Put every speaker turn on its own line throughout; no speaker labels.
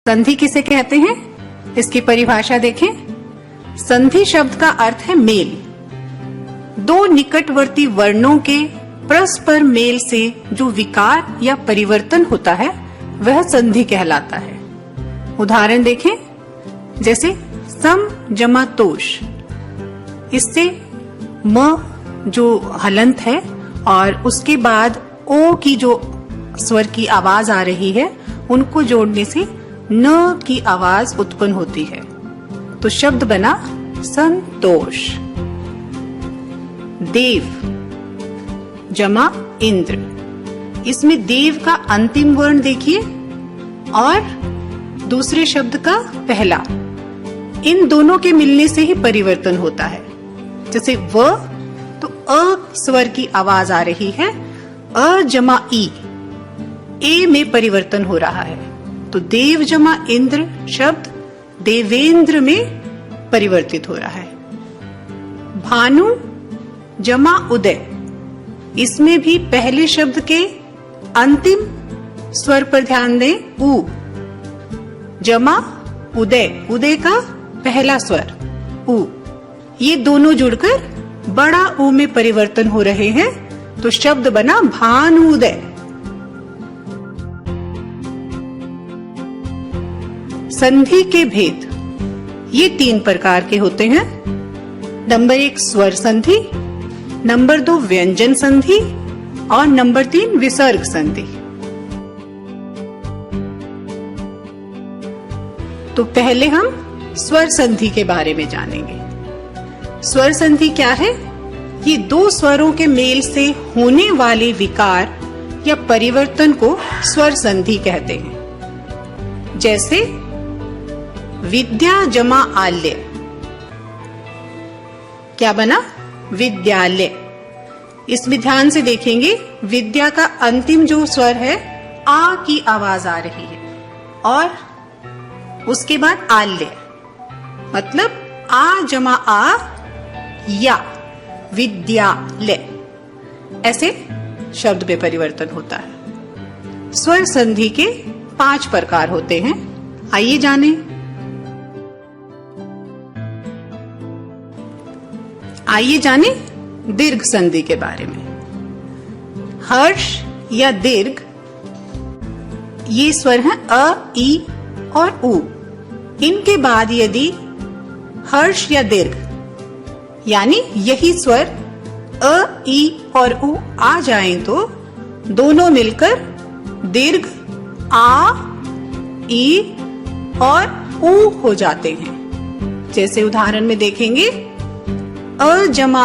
संधि किसे कहते हैं, इसकी परिभाषा देखें। संधि शब्द का अर्थ है मेल। दो निकटवर्ती वर्णों के परस्पर मेल से जो विकार या परिवर्तन होता है वह संधि कहलाता है। उदाहरण देखें, जैसे सम जमा तोष, इससे म जो हलंत है और उसके बाद ओ की जो स्वर की आवाज आ रही है उनको जोड़ने से न की आवाज उत्पन्न होती है, तो शब्द बना संतोष। देव जमा इंद्र, इसमें देव का अंतिम वर्ण देखिए और दूसरे शब्द का पहला, इन दोनों के मिलने से ही परिवर्तन होता है। जैसे व तो अ स्वर की आवाज आ रही है, अ जमा ई, ए में परिवर्तन हो रहा है, तो देव जमा इंद्र शब्द देवेंद्र में परिवर्तित हो रहा है। भानु जमा उदय, इसमें भी पहले शब्द के अंतिम स्वर पर ध्यान दें, उ जमा उदय, उदय का पहला स्वर उ, ये दोनों जुड़कर बड़ा उ में परिवर्तन हो रहे हैं, तो शब्द बना भानुदय। संधि के भेद ये 3 प्रकार के होते हैं। नंबर 1 स्वर संधि, नंबर 2 व्यंजन संधि और नंबर 3 विसर्ग संधि। तो पहले हम स्वर संधि के बारे में जानेंगे। स्वर संधि क्या है? ये दो स्वरों के मेल से होने वाले विकार या परिवर्तन को स्वर संधि कहते हैं। जैसे विद्या जमा आल्य, क्या बना? विद्यालय। इसमें ध्यान से देखेंगे, विद्या का अंतिम जो स्वर है आ की आवाज आ रही है और उसके बाद आल्य, मतलब आ जमा आ या विद्यालय, ऐसे शब्द में परिवर्तन होता है। स्वर संधि के 5 प्रकार होते हैं, आइए जानें। आइए जानें दीर्घ संधि के बारे में। हर्ष या दीर्घ, ये स्वर हैं अ, ई और उ। इनके बाद यदि हर्ष या दीर्घ यानी यही स्वर अ, ई और उ आ जाएं तो दोनों मिलकर दीर्घ आ, ई और उ हो जाते हैं। जैसे उदाहरण में देखेंगे, अ जमा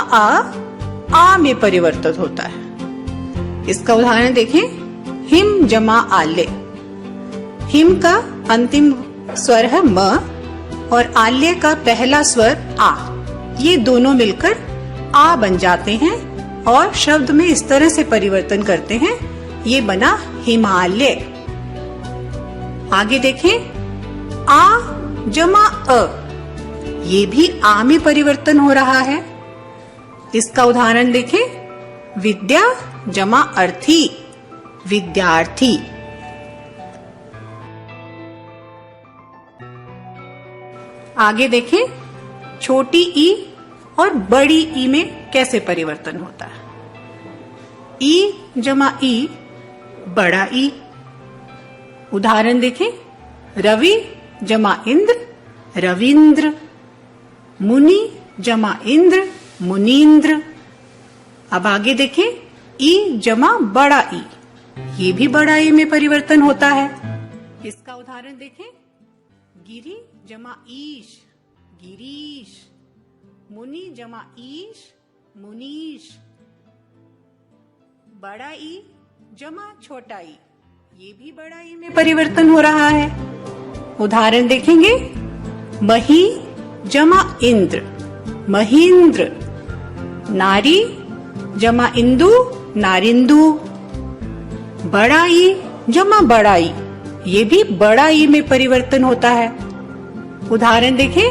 आ में परिवर्तित होता है। इसका उदाहरण देखें, हिम जमा आल्य। हिम का अंतिम स्वर है म और आल्य का पहला स्वर आ, ये दोनों मिलकर आ बन जाते हैं और शब्द में इस तरह से परिवर्तन करते हैं, ये बना हिमालय। आगे देखें, आ जमा अ, ये भी आ में परिवर्तन हो रहा है। इसका उदाहरण देखें, विद्या जमा अर्थी, विद्यार्थी। आगे देखें, छोटी ई और बड़ी ई में कैसे परिवर्तन होता है। ई जमा ई, बड़ा ई। उदाहरण देखें, रवि जमा इंद्र, रविंद्र। मुनि जमा इंद्र, मुनीन्द्र। अब आगे देखें, ई जमा बड़ा ई, ये भी बड़ा ई में परिवर्तन होता है। इसका उदाहरण देखें, गिरी जमा ईश, गिरीश। मुनि जमा ईश, मुनीश। बड़ा ई जमा छोटा ई, ये भी बड़ा ई में परिवर्तन हो रहा है। उदाहरण देखेंगे, मही जमा इंद्र, महींद्र। नारी जमा इंदु, नारिंदु। बड़ा ई जमा बड़ा ई, ये भी बड़ा ई में परिवर्तन होता है। उदाहरण देखें,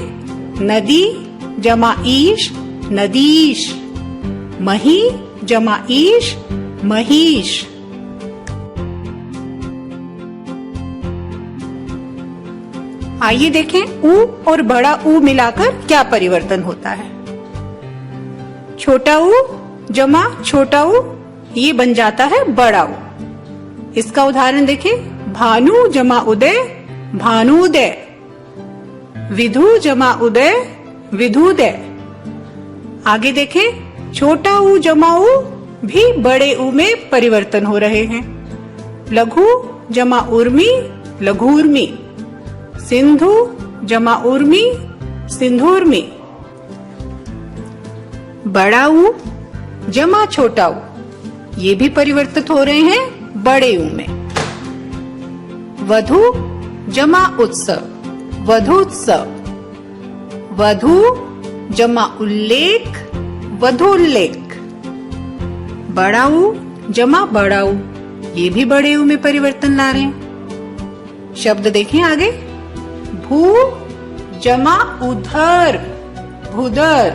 नदी जमा ईश, नदीश। मही जमा ईश, महीश। आइए देखें ऊ और बड़ा ऊ मिलाकर क्या परिवर्तन होता है। छोटा ऊ जमा छोटा ऊ, ये बन जाता है बड़ा ऊ। इसका उदाहरण देखें, भानु जमा उदय भानुदय, विधु जमा उदय विधुदय। आगे देखें, छोटा ऊ जमा ऊ भी बड़े ऊ में परिवर्तन हो रहे हैं। लघु जमा उर्मी लघुर्मी, सिंधु जमा उर्मी सिंधुर्मी। बड़ा ऊ जमा छोटा ऊ, ये भी परिवर्तित हो रहे हैं बड़े ऊ में। वधु जमा उत्सव वधुत्सव, वधु जमा उल्लेख वधुल्लेख। बड़ा ऊ जमा बड़ा ऊ, ये भी बड़े ऊ में परिवर्तन ला रहे हैं। शब्द देखें आगे, भू जमा उधर भूधर,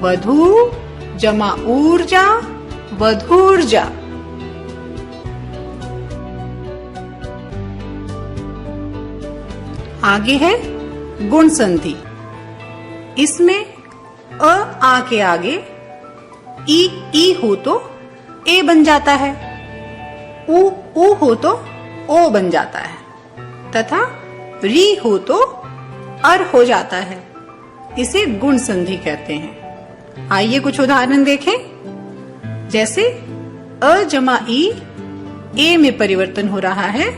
वधु जमा ऊर्जा वधूर्जा। आगे है गुण संधि। इसमें अ आ के आगे ई हो तो ए बन जाता है, ऊ हो तो ओ बन जाता है, तथा री हो तो अर हो जाता है। इसे गुण संधि कहते हैं। आइए कुछ उदाहरण देखें। जैसे अ जमा ई ए में परिवर्तन हो रहा है,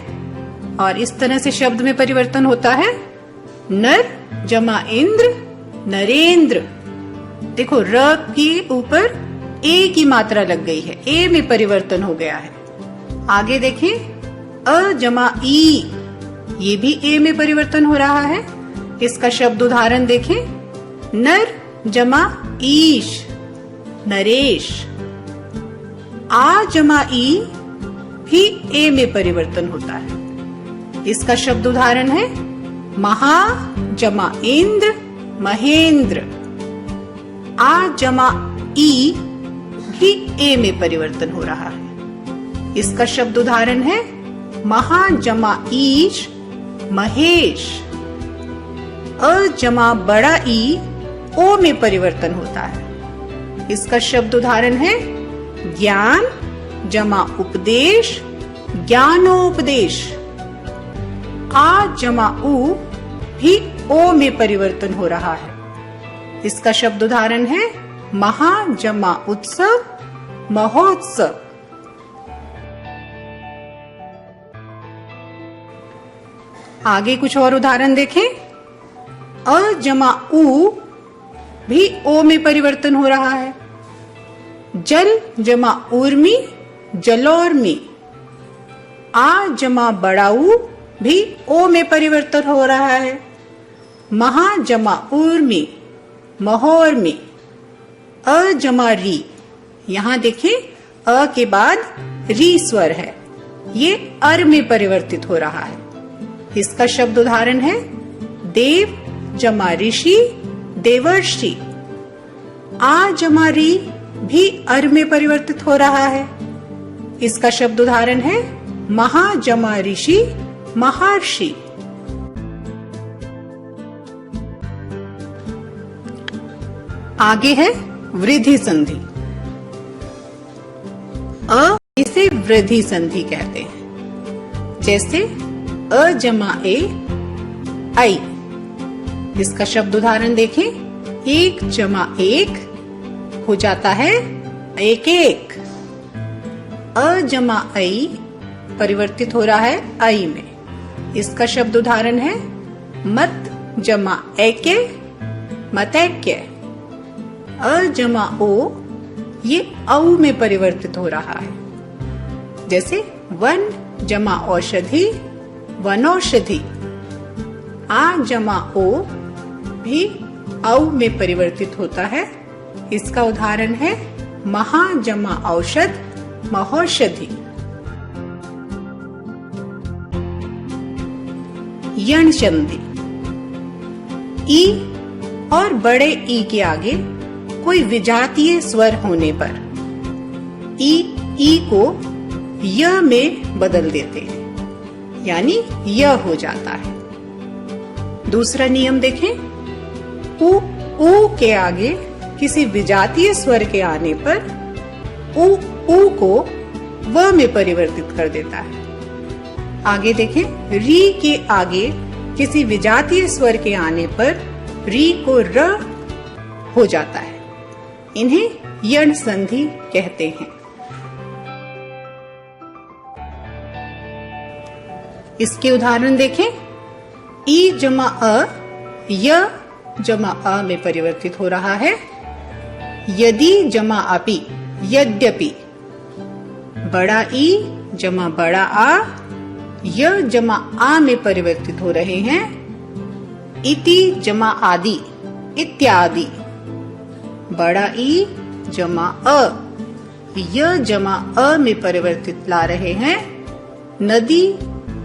और इस तरह से शब्द में परिवर्तन होता है, नर जमा इंद्र नरेंद्र। देखो र के ऊपर ए की मात्रा लग गई है, ए में परिवर्तन हो गया है। आगे देखें, अ जमा ई, ये भी ए में परिवर्तन हो रहा है। इसका शब्द उदाहरण देखें, नर जमा ईश नरेश। आ जमा ई भी ए में परिवर्तन होता है। इसका शब्द उदाहरण है, महा जमा इंद्र महेंद्र। आ जमा ई भी ए में परिवर्तन हो रहा है। इसका शब्द उदाहरण है, महा जमा ईश महेश। अ जमा बड़ा ई ओ में परिवर्तन होता है। इसका शब्द उदाहरण है, ज्ञान जमा उपदेश ज्ञानोपदेश। आ जमा उ भी ओ में परिवर्तन हो रहा है। इसका शब्द उदाहरण है, महा जमा उत्सव महोत्सव। आगे कुछ और उदाहरण देखें। अ जमा उ भी ओ में परिवर्तन हो रहा है। जल जमा उर्मी जलोर्मी। आ जमा बड़ा ऊ भी ओ में परिवर्तन हो रहा है। महा जमा उर्मी महोर्मी। अ जमा री, यहाँ देखें अ के बाद री स्वर है, ये अर में परिवर्तित हो रहा है। इसका शब्द उदाहरण है, देव जमा ऋषि देवर्षि। आ जमा री भी अर में परिवर्तित हो रहा है। इसका शब्द उदाहरण है, महा जमा ऋषि महर्षि। आगे है वृद्धि संधि। अ इसे वृद्धि संधि कहते हैं। जैसे अ जमा ए आई। इसका शब्द उदाहरण देखें, एक जमा एक हो जाता है एक एक। अ जमा आई परिवर्तित हो रहा है आई में। इसका शब्द उदाहरण है, मत जमा एके मतैक्य। अ जमा ओ, ये औ में परिवर्तित हो रहा है। जैसे वन जमा औषधि वनौषधि। आ जमा ओ भी औ में परिवर्तित होता है। इसका उदाहरण है, महा जमा औषध महौषधि। यण संधि। ई और बड़े ई के आगे कोई विजातीय स्वर होने पर ई को य में बदल देते हैं, यानी य हो जाता है। दूसरा नियम देखें, उ के आगे किसी विजातीय स्वर के आने पर उ को व में परिवर्तित कर देता है। आगे देखें, री के आगे किसी विजातीय स्वर के आने पर री को र हो जाता है। इन्हें यण संधि कहते हैं। इसके उदाहरण देखें, ई जमा अ य जमा अ में परिवर्तित हो रहा है। यदि जमा अपि यद्यपि। बड़ा ई जमा बड़ा आ य जमा आ में परिवर्तित हो रहे हैं। इति जमा आदि इत्यादि। बड़ा ई जमा अ य जमा अ में परिवर्तित ला रहे हैं। नदी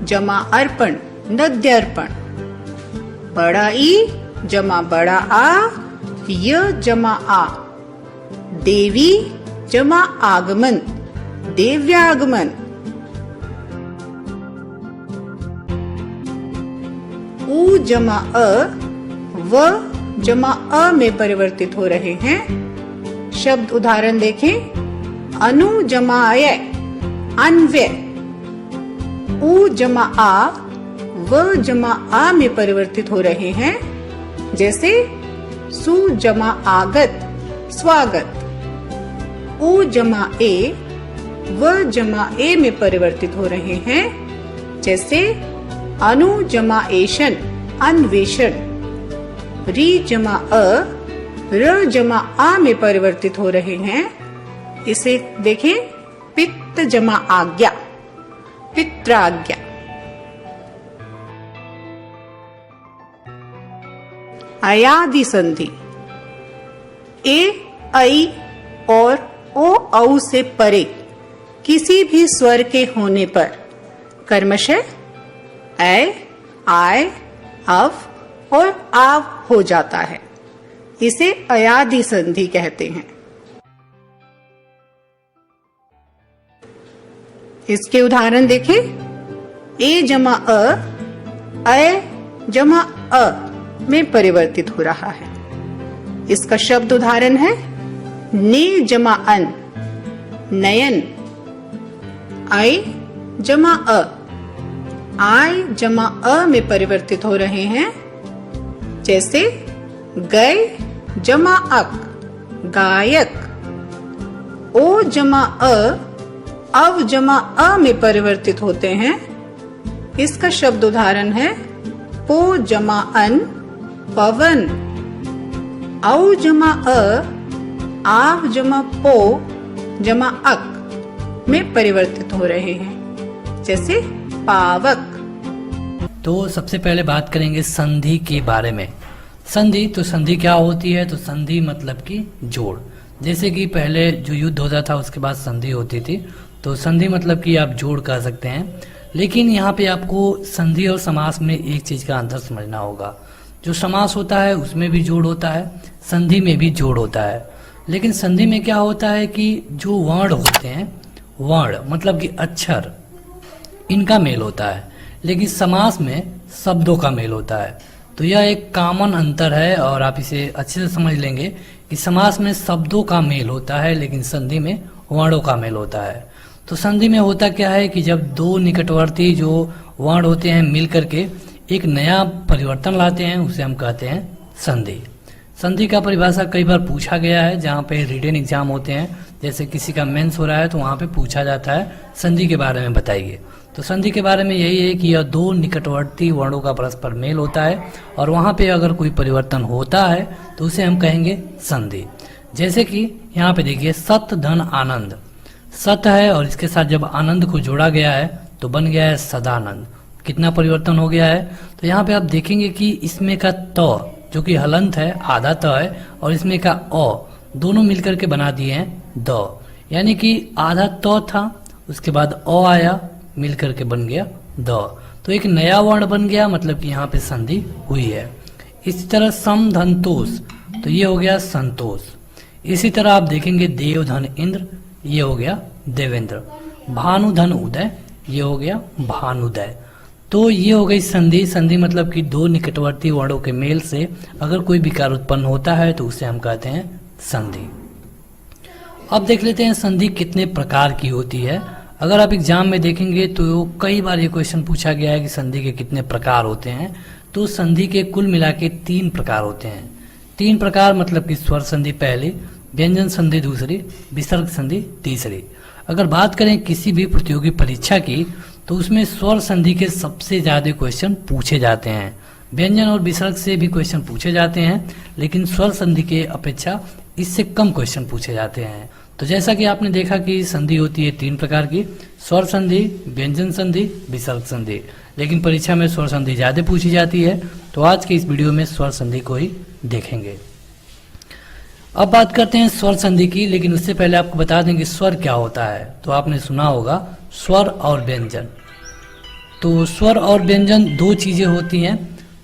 जमा अर्पण नद्यर्पण। बड़ा ई जमा बड़ा आ य जमा आ। देवी जमा आगमन देव्यागमन। उ जमा अ व जमा अ में परिवर्तित हो रहे हैं। शब्द उदाहरण देखें, अनु जमा अय अन्व्य। उ जमा आ व जमा आ में परिवर्तित हो रहे हैं। जैसे सु जमा आगत स्वागत। उ जमा ए व जमा ए में परिवर्तित हो रहे हैं। जैसे अनु जमा एशन अन्वेषण। री जमा अ र जमा आ में परिवर्तित हो रहे हैं। इसे देखें, पित्त जमा आज्ञा पित्राज्ञा। अयादि संधि। ए ऐ और ओ औ से परे किसी भी स्वर के होने पर कर्मशः ऐ आय अव और आव हो जाता है। इसे अयादि संधि कहते हैं। इसके उदाहरण देखें, ए जमा अ अय जमा अ में परिवर्तित हो रहा है। इसका शब्द उदाहरण है, ने जमा अन नयन। आय जमा अ आय जमा अ में परिवर्तित हो रहे हैं। जैसे गए जमा अक गायक। ओ जमा अ अव जमा अ में परिवर्तित होते हैं। इसका शब्द उदाहरण है, पो जमा अन पवन। औ जमा अ आव जमा पो जमा अक में परिवर्तित हो रहे हैं। जैसे पावक।
तो सबसे पहले बात करेंगे संधि के बारे में। संधि तो संधि क्या होती है? तो संधि मतलब कि जोड़। जैसे कि पहले जो युद्ध होता था उसके बाद संधि होती थी, तो संधि मतलब कि आप जोड़ कह सकते हैं। लेकिन यहाँ पे आपको संधि और समास में एक चीज का अंतर समझना होगा। जो समास होता है उसमें भी जोड़ होता है, संधि में भी जोड़ होता है। लेकिन संधि में क्या होता है कि जो वर्ण होते हैं, वर्ण मतलब कि अक्षर, इनका मेल होता है। लेकिन समास में शब्दों का मेल होता है। तो यह एक कॉमन अंतर है और आप इसे अच्छे से समझ लेंगे कि समास में शब्दों का मेल होता है लेकिन संधि में वर्णों का मेल होता है। तो संधि में होता क्या है कि जब दो निकटवर्ती जो वर्ण होते हैं मिल करके एक नया परिवर्तन लाते हैं, उसे हम कहते हैं संधि। संधि का परिभाषा कई बार पूछा गया है, जहाँ पे रिटन एग्जाम होते हैं, जैसे किसी का मेंस हो रहा है तो वहाँ पे पूछा जाता है संधि के बारे में बताइए। तो संधि के बारे में यही है कि यह दो निकटवर्ती वर्णों का परस्पर मेल होता है और वहाँ पे अगर कोई परिवर्तन होता है तो उसे हम कहेंगे संधि। जैसे कि यहाँ पे देखिए, सत धन आनंद। सत है और इसके साथ जब आनंद को जोड़ा गया है तो बन गया है सदानंद। कितना परिवर्तन हो गया है? तो यहाँ पे आप देखेंगे कि इसमें का त जो कि हलंत है, आधा त है, और इसमें का अ दोनों मिलकर के बना दिए हैं द। यानी कि आधा त था, उसके बाद अ आया, मिलकर के बन गया द। तो एक नया वर्ण बन गया, मतलब कि यहाँ पे संधि हुई है। इसी तरह सम धन तोष, तो ये हो गया संतोष। इसी तरह आप देखेंगे देव धन इंद्र, ये हो गया देवेंद्र। भानु धन उदय, ये हो गया भानुदय। तो ये हो गई संधि। संधि मतलब कि दो निकटवर्ती वर्णों के मेल से अगर कोई विकार उत्पन्न होता है तो उसे हम कहते हैं संधि। अब देख लेते हैं संधि कितने प्रकार की होती है। अगर आप एग्जाम में देखेंगे तो कई बार ये क्वेश्चन पूछा गया है कि संधि के कितने प्रकार होते हैं। तो संधि के कुल मिला के 3 प्रकार होते हैं। 3 प्रकार मतलब कि स्वर संधि पहली, व्यंजन संधि दूसरी, विसर्ग संधि तीसरी। अगर बात करें किसी भी प्रतियोगी परीक्षा की तो उसमें स्वर संधि के सबसे ज्यादा क्वेश्चन पूछे जाते हैं। व्यंजन और विसर्ग से भी क्वेश्चन पूछे जाते हैं, लेकिन स्वर संधि के अपेक्षा इससे कम क्वेश्चन पूछे जाते हैं। तो जैसा कि आपने देखा कि संधि होती है 3 प्रकार की, स्वर संधि, व्यंजन संधि, विसर्ग संधि, लेकिन परीक्षा में स्वर संधि ज्यादा पूछी जाती है। तो आज के इस वीडियो में स्वर संधि को ही देखेंगे। अब बात करते हैं स्वर संधि की, लेकिन उससे पहले आपको बता दें कि स्वर क्या होता है। तो आपने सुना होगा स्वर और व्यंजन। तो स्वर और व्यंजन 2 चीजें होती हैं।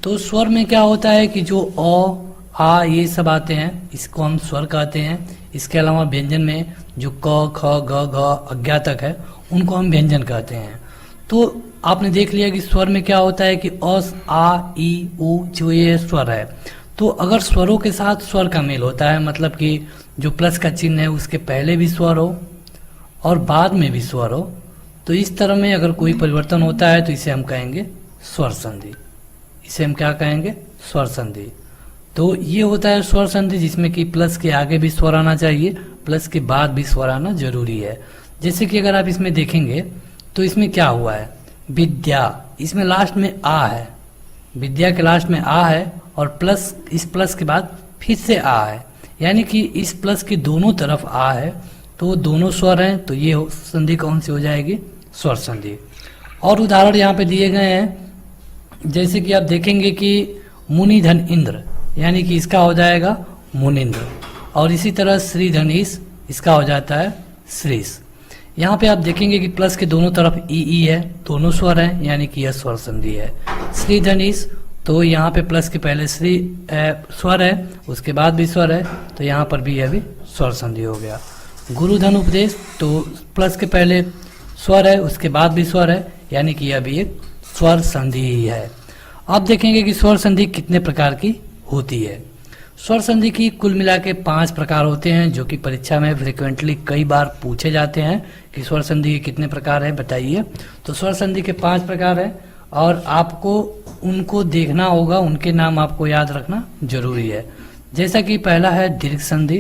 तो स्वर में क्या होता है कि जो अ, आ ये सब आते हैं, इसको हम स्वर कहते हैं। इसके अलावा व्यंजन में जो क, ख, ग, घ अज्ञातक है उनको हम व्यंजन कहते हैं। तो आपने देख लिया कि स्वर में क्या होता है कि अस, आ, ई, उ जो ये स्वर है। तो अगर स्वरों के साथ स्वर का मेल होता है, मतलब कि जो प्लस का चिन्ह है उसके पहले भी स्वर हो और बाद में भी स्वर हो, तो इस तरह में अगर कोई परिवर्तन होता है तो इसे हम कहेंगे स्वर संधि। इसे हम क्या कहेंगे? स्वर संधि। तो ये होता है स्वर संधि जिसमें कि प्लस के आगे भी स्वर आना चाहिए, प्लस के बाद भी स्वर आना जरूरी है। जैसे कि अगर आप इसमें देखेंगे तो इसमें क्या हुआ है, विद्या, इसमें लास्ट में आ है, विद्या के लास्ट में आ है और प्लस, इस प्लस के बाद फिर से आ है, यानी कि इस प्लस के दोनों तरफ आ है, तो दोनों स्वर हैं। तो ये संधि कौन सी हो जाएगी? स्वर संधि। और उदाहरण यहाँ पे दिए गए हैं, जैसे कि आप देखेंगे कि मुनि धन इंद्र, यानी कि इसका हो जाएगा मुनिंद्र, और इसी तरह श्री धनीश, इसका हो जाता है श्रीश। यहाँ पे आप देखेंगे कि प्लस के दोनों तरफ ई है, दोनों स्वर हैं, यानी कि यह स्वर संधि है। श्री धनीश, तो यहाँ पे प्लस के पहले श्री स्वर है, उसके बाद भी स्वर है, तो यहाँ पर भी यह भी स्वर संधि हो गया। गुरु धन उपदेश, तो प्लस के पहले स्वर है, उसके बाद भी स्वर है, यानी कि यह भी एक स्वर संधि ही है। अब देखेंगे कि स्वर संधि कितने प्रकार की होती है। स्वर संधि की कुल मिला के 5 प्रकार होते हैं, जो कि परीक्षा में फ्रिक्वेंटली कई बार पूछे जाते हैं कि स्वर संधि के कितने प्रकार है बताइए। तो स्वर संधि के 5 प्रकार है और आपको उनको देखना होगा, उनके नाम आपको याद रखना जरूरी है। जैसा कि पहला है दीर्घ संधि,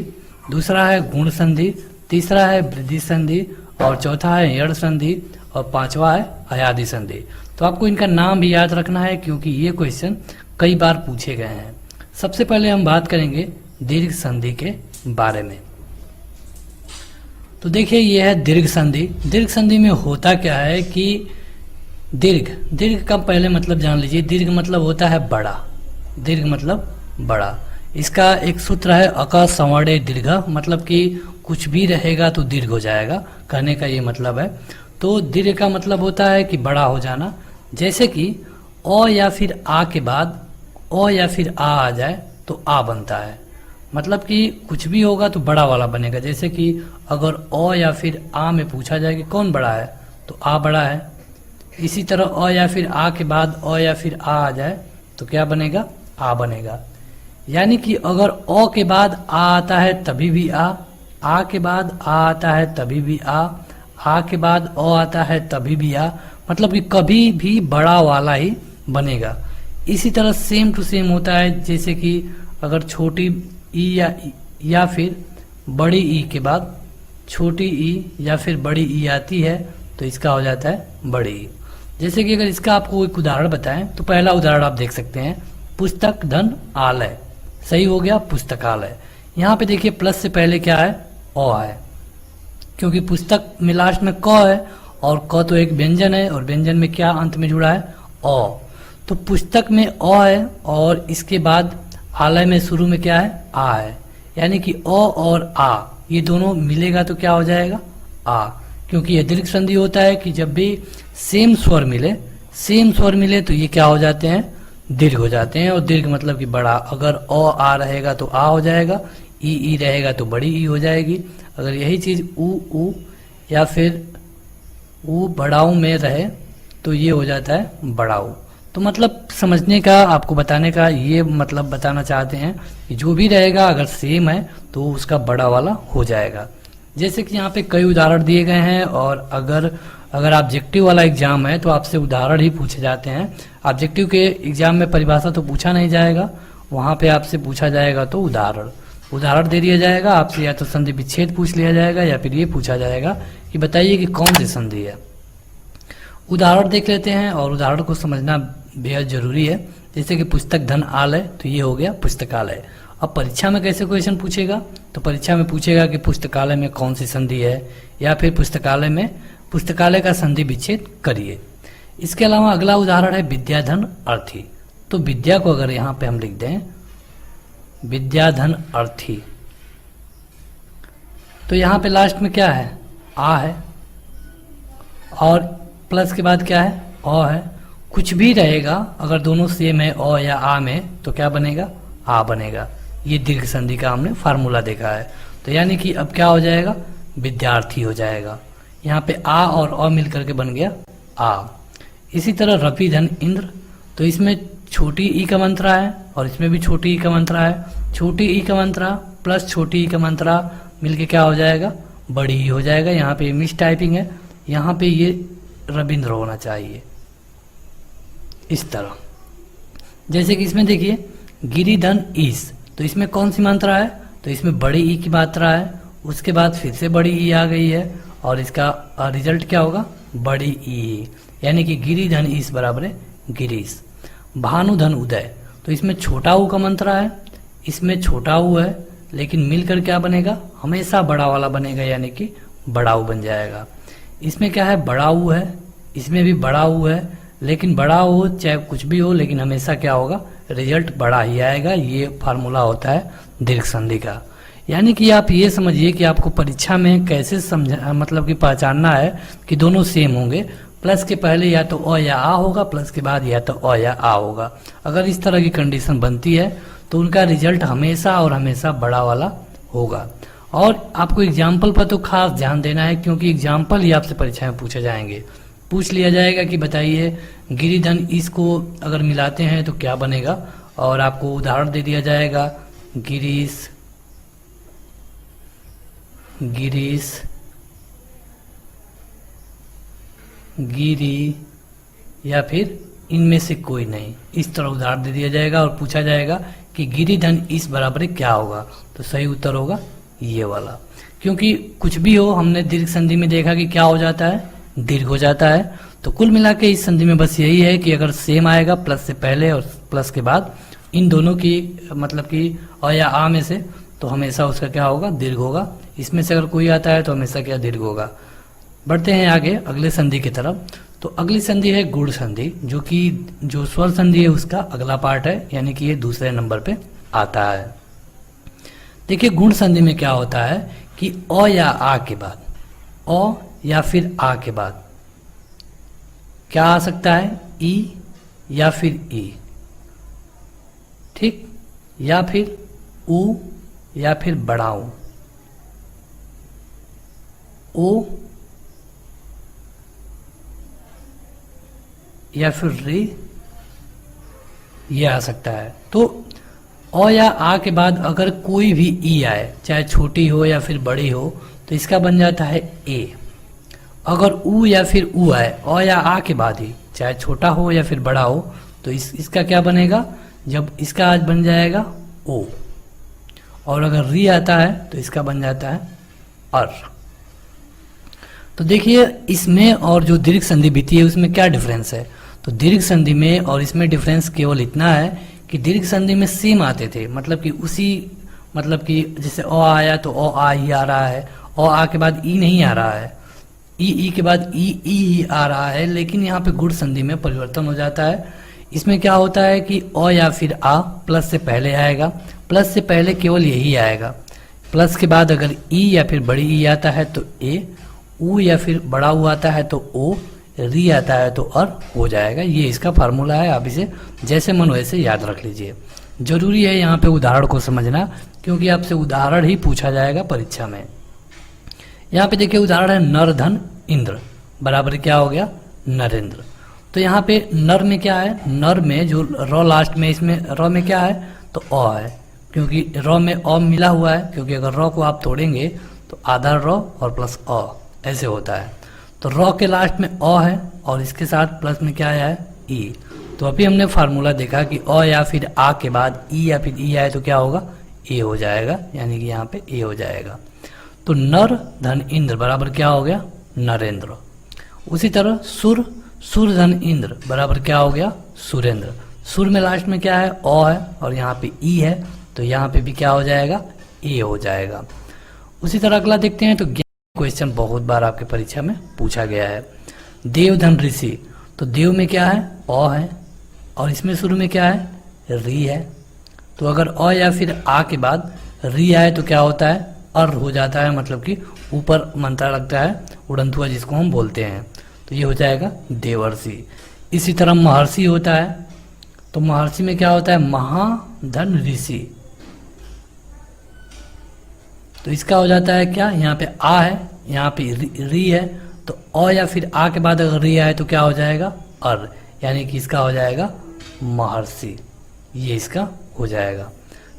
दूसरा है गुण संधि, तीसरा है वृद्धि संधि, और चौथा है यड़ संधि, और 5वां है अयादि संधि। तो आपको इनका नाम भी याद रखना है क्योंकि ये क्वेश्चन कई बार पूछे गए हैं। सबसे पहले हम बात करेंगे दीर्घ संधि के बारे में। तो देखिए ये है दीर्घ संधि। दीर्घ संधि में होता क्या है कि दीर्घ का पहले मतलब जान लीजिए। दीर्घ मतलब होता है बड़ा, दीर्घ मतलब बड़ा। इसका एक सूत्र है अक संवर्ण दीर्घ, मतलब कि कुछ भी रहेगा तो दीर्घ हो जाएगा, कहने का ये मतलब है। तो दीर्घ का मतलब होता है कि बड़ा हो जाना। जैसे कि अ या फिर आ के बाद अ या फिर आ जाए तो आ बनता है, मतलब कि कुछ भी होगा तो बड़ा वाला बनेगा। जैसे कि अगर अ या फिर आ में पूछा जाए कि कौन बड़ा है तो आ बड़ा है। इसी तरह अ या फिर आ के बाद अ या फिर आ जाए तो क्या बनेगा? आ बनेगा। यानी कि अगर अ के बाद आ आता है तभी भी आ के बाद आ आता है तभी भी आ के बाद अ आता है तभी भी आ, मतलब कि कभी भी बड़ा वाला ही बनेगा। इसी तरह सेम टू सेम होता है, जैसे कि अगर छोटी ई या फिर बड़ी ई के बाद छोटी ई या फिर बड़ी ई आती है तो इसका हो जाता है बड़ी ई। जैसे कि अगर इसका आपको एक उदाहरण बताएं तो पहला उदाहरण आप देख सकते हैं, पुस्तक धन आलय, सही हो गया पुस्तकालय। यहाँ पे देखिए प्लस से पहले क्या है? अ है, क्योंकि पुस्तक में लास्ट में क है और क तो एक व्यंजन है और व्यंजन में क्या अंत में जुड़ा है? अ। तो पुस्तक में अ है और इसके बाद आलय में शुरू में क्या है? आ है, यानी कि अ और आ ये दोनों मिलेगा तो क्या हो जाएगा? आ। क्योंकि यह दीर्घ संधि होता है कि जब भी सेम स्वर मिले तो ये क्या हो जाते हैं? दीर्घ हो जाते हैं। और दीर्घ मतलब कि बड़ा। अगर अ आ रहेगा तो आ हो जाएगा, ई रहेगा तो बड़ी ई हो जाएगी। अगर यही चीज उ या फिर उ बड़ाऊ में रहे तो ये हो जाता है बड़ा ऊ। तो मतलब समझने का, आपको बताने का ये मतलब बताना चाहते हैं कि जो भी रहेगा अगर सेम है तो उसका बड़ा वाला हो जाएगा। जैसे कि यहाँ पे कई उदाहरण दिए गए हैं, और अगर ऑब्जेक्टिव वाला एग्जाम है तो आपसे उदाहरण ही पूछे जाते हैं। ऑब्जेक्टिव के एग्जाम में परिभाषा तो पूछा नहीं जाएगा, वहाँ पे आपसे पूछा जाएगा तो उदाहरण दे दिया जाएगा आपसे, या तो संधि विच्छेद पूछ लिया जाएगा, या फिर ये पूछा जाएगा कि बताइए कि कौन सी संधि है। उदाहरण देख लेते हैं, और उदाहरण को समझना बेहद जरूरी है। जैसे कि पुस्तक धन आलय, तो ये हो गया पुस्तकालय। अब परीक्षा में कैसे क्वेश्चन पूछेगा, तो परीक्षा में पूछेगा कि पुस्तकालय में कौन सी संधि है, या फिर पुस्तकालय का संधि विच्छेद करिए। इसके अलावा अगला उदाहरण है विद्याधन अर्थी। तो विद्या को अगर यहाँ पे हम लिख दें विद्याधन अर्थी, तो यहाँ पे लास्ट में क्या है, आ है, और प्लस के बाद क्या है, अ है। कुछ भी रहेगा अगर दोनों सेम है अ या आ में, तो क्या बनेगा, आ बनेगा। ये दीर्घ संधि का हमने फार्मूला देखा है। तो यानी कि अब क्या हो जाएगा, विद्यार्थी हो जाएगा। यहाँ पे आ और अ मिलकर के बन गया आ। इसी तरह रवि धन इंद्र, तो इसमें छोटी ई का मंत्रा है और इसमें भी छोटी ई का मंत्रा है। छोटी ई का मंत्रा प्लस छोटी ई का मंत्रा मिलके क्या हो जाएगा, बड़ी ई हो जाएगा। यहाँ पे मिस टाइपिंग है, यहाँ पे ये रविंद्र होना चाहिए इस तरह। जैसे कि इसमें देखिए गिरिधन ईस, तो इसमें कौन सी मात्रा है, तो इसमें बड़ी ई की मात्रा है, उसके बाद फिर से बड़ी ई आ गई है, और इसका रिजल्ट क्या होगा, बड़ी ई, यानी कि गिरिधन ईस बराबर है गिरीश। भानुधन उदय, तो इसमें छोटा ऊ का मंत्रा है, इसमें छोटा ऊ है, लेकिन मिलकर क्या बनेगा, हमेशा बड़ा वाला बनेगा, यानी कि बड़ा ऊ बन जाएगा। इसमें क्या है, बड़ा ऊ है, इसमें भी बड़ा ऊ है, लेकिन बड़ा हो चाहे कुछ भी हो, लेकिन हमेशा क्या होगा, रिजल्ट बड़ा ही आएगा। ये फार्मूला होता है दीर्घ संधि का। यानी कि आप ये समझिए कि आपको परीक्षा में कैसे मतलब कि पहचानना है कि दोनों सेम होंगे। प्लस के पहले या तो अ या आ होगा, प्लस के बाद या तो अ या आ होगा। अगर इस तरह की कंडीशन बनती है तो उनका रिजल्ट हमेशा और हमेशा बड़ा वाला होगा। और आपको एग्जाम्पल पर तो खास ध्यान देना है, क्योंकि एग्जाम्पल ही आपसे परीक्षा में पूछे जाएंगे। पूछ लिया जाएगा कि बताइए गिरिधन इसको अगर मिलाते हैं तो क्या बनेगा, और आपको उदाहरण दे दिया जाएगा गिरीश, गिरी, या फिर इनमें से कोई नहीं, इस तरह उदाहरण दे दिया जाएगा। और पूछा जाएगा कि गिरिधन इस बराबर क्या होगा, तो सही उत्तर होगा ये वाला। क्योंकि कुछ भी हो, हमने दीर्घ संधि में देखा कि क्या हो जाता है, दीर्घ हो जाता है। तो कुल मिला के इस संधि में बस यही है कि अगर सेम आएगा प्लस से पहले और प्लस के बाद, इन दोनों की मतलब कि अ या आ में से, तो हमेशा उसका क्या होगा, दीर्घ होगा। इसमें से अगर कोई आता है तो हमेशा क्या, दीर्घ होगा। बढ़ते हैं आगे अगले संधि की तरफ। तो अगली संधि है गुण संधि, जो कि जो स्वर संधि है उसका अगला पार्ट है, यानी कि ये दूसरे नंबर पे आता है। देखिए गुण संधि में क्या होता है कि अ या आ के बाद, अ या फिर आ के बाद क्या आ सकता है, ई या फिर ई, ठीक, या फिर ऊ या फिर बड़ा ऊ, ओ या फिर रे, ये आ सकता है। तो अ या आ के बाद अगर कोई भी ई आए, चाहे छोटी हो या फिर बड़ी हो, तो इसका बन जाता है ए। अगर ऊ या फिर ऊ आए अ या आ के बाद ही, चाहे छोटा हो या फिर बड़ा हो, तो इसका क्या बनेगा, जब इसका आज बन जाएगा ओ। और अगर री आता है तो इसका बन जाता है अर। तो देखिए इसमें और जो दीर्घ संधि बीती है उसमें क्या डिफरेंस है। तो दीर्घ संधि में और इसमें डिफरेंस केवल इतना है कि दीर्घ संधि में सेम आते थे, मतलब कि उसी, मतलब कि जैसे अ आया तो अ आ ही आ रहा है, अ आ के बाद ई नहीं आ रहा है, ई के बाद ई ही आ रहा है। लेकिन यहाँ पे गुण संधि में परिवर्तन हो जाता है। इसमें क्या होता है कि अ या फिर आ प्लस से पहले आएगा, प्लस से पहले केवल यही आएगा, प्लस के बाद अगर ई या फिर बड़ी ई आता है तो ए, ऊ या फिर बड़ा ऊ आता है तो ओ, री आता है तो अर हो जाएगा। ये इसका फार्मूला है, आप इसे जैसे मन वैसे याद रख लीजिए। जरूरी है यहाँ पे उदाहरण को समझना, क्योंकि आपसे उदाहरण ही पूछा जाएगा परीक्षा में। यहाँ पे देखिए उदाहरण है नर धन इंद्र बराबर क्या हो गया, नरेंद्र। तो यहाँ पे नर में क्या है, नर में जो र लास्ट में, इसमें र में क्या है तो अ है, क्योंकि र में अ मिला हुआ है, क्योंकि अगर र को आप तोड़ेंगे तो आधा र और प्लस अ ऐसे होता है। तो र के लास्ट में अ है और इसके साथ प्लस में क्या आया है ई। तो अभी हमने फार्मूला देखा कि अ या फिर आ के बाद ई या फिर ई आए तो क्या होगा, ए हो जाएगा, यानी कि यहाँ पे ए हो जाएगा। तो नर धन इंद्र बराबर क्या हो गया, नरेंद्र। उसी तरह सुर, सुर धन इंद्र बराबर क्या हो गया, सुरेंद्र। सुर में लास्ट में क्या है, अ है और यहाँ पे ई है, तो यहाँ पे भी क्या हो जाएगा, ए हो जाएगा। उसी तरह अगला देखते हैं। तो क्वेश्चन बहुत बार आपके परीक्षा में पूछा गया है। देव धन ऋषि, तो देव में क्या है, अ है और इसमें शुरू में क्या है, री है। तो अगर अ या फिर आ के बाद री आए तो क्या होता है, अर हो जाता है, मतलब कि ऊपर मंत्रा लगता है, उड़ंत हुआ जिसको हम बोलते हैं। तो ये हो जाएगा देवर्षि। इसी तरह महर्षि होता है, तो महर्षि में क्या होता है, महाधन ऋषि। तो इसका हो जाता है क्या, यहाँ पे आ है, यहाँ पे री है, तो अ या फिर आ के बाद अगर री आए तो क्या हो जाएगा, अर, यानी कि इसका हो जाएगा महर्षि, ये इसका हो जाएगा।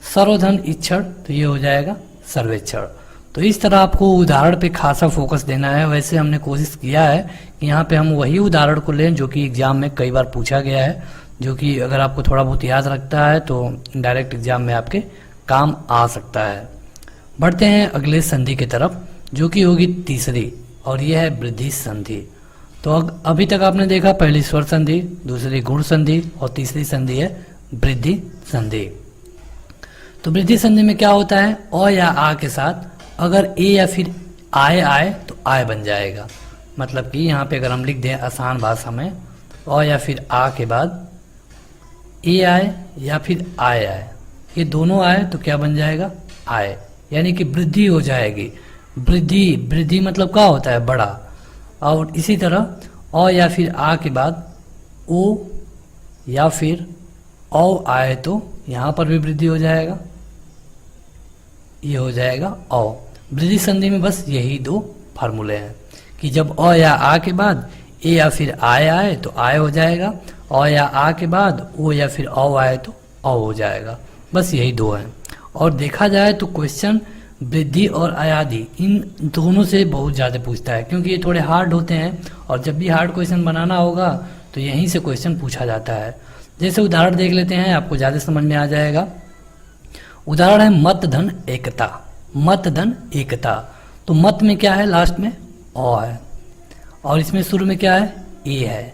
सर्वधन इच्छड़, तो ये हो जाएगा सर्वेक्षण। तो इस तरह आपको उदाहरण पे खासा फोकस देना है। वैसे हमने कोशिश किया है कि यहाँ पे हम वही उदाहरण को लें जो कि एग्जाम में कई बार पूछा गया है, जो कि अगर आपको थोड़ा बहुत याद रखता है तो डायरेक्ट एग्जाम में आपके काम आ सकता है। बढ़ते हैं अगले संधि की तरफ, जो कि होगी तीसरी, और यह है वृद्धि संधि। तो अभी तक आपने देखा पहली स्वर संधि, दूसरी गुण संधि और तीसरी संधि है वृद्धि संधि। तो वृद्धि संधि में क्या होता है, अ या आ के साथ अगर ए या फिर आए आए तो आय बन जाएगा। मतलब कि यहाँ पे अगर हम लिख दें आसान भाषा में, अ या फिर आ के बाद ए आए या फिर आए आए, ये दोनों आए तो क्या बन जाएगा, आय, यानी कि वृद्धि हो जाएगी। वृद्धि, वृद्धि मतलब क्या होता है, बड़ा। और इसी तरह अ या फिर आ के बाद ओ या फिर औ आए तो यहाँ पर भी वृद्धि हो जाएगा, ये हो जाएगा औ। वृद्धि संधि में बस यही दो फार्मूले हैं कि जब अ या आ के बाद ए या फिर आए आए तो आय हो जाएगा, अ या आ के बाद ओ या फिर औ आए तो औ हो जाएगा, बस यही दो हैं। और देखा जाए तो क्वेश्चन वृद्धि और आयादी इन दोनों से बहुत ज़्यादा पूछता है, क्योंकि ये थोड़े हार्ड होते हैं और जब भी हार्ड क्वेश्चन बनाना होगा तो यहीं से क्वेश्चन पूछा जाता है। जैसे उदाहरण देख लेते हैं, आपको ज़्यादा समझ में आ जाएगा। उदाहरण है मत धन एकता, मत धन एकता। तो मत में क्या है, लास्ट में अ है और इसमें शुरू में क्या है, ए है।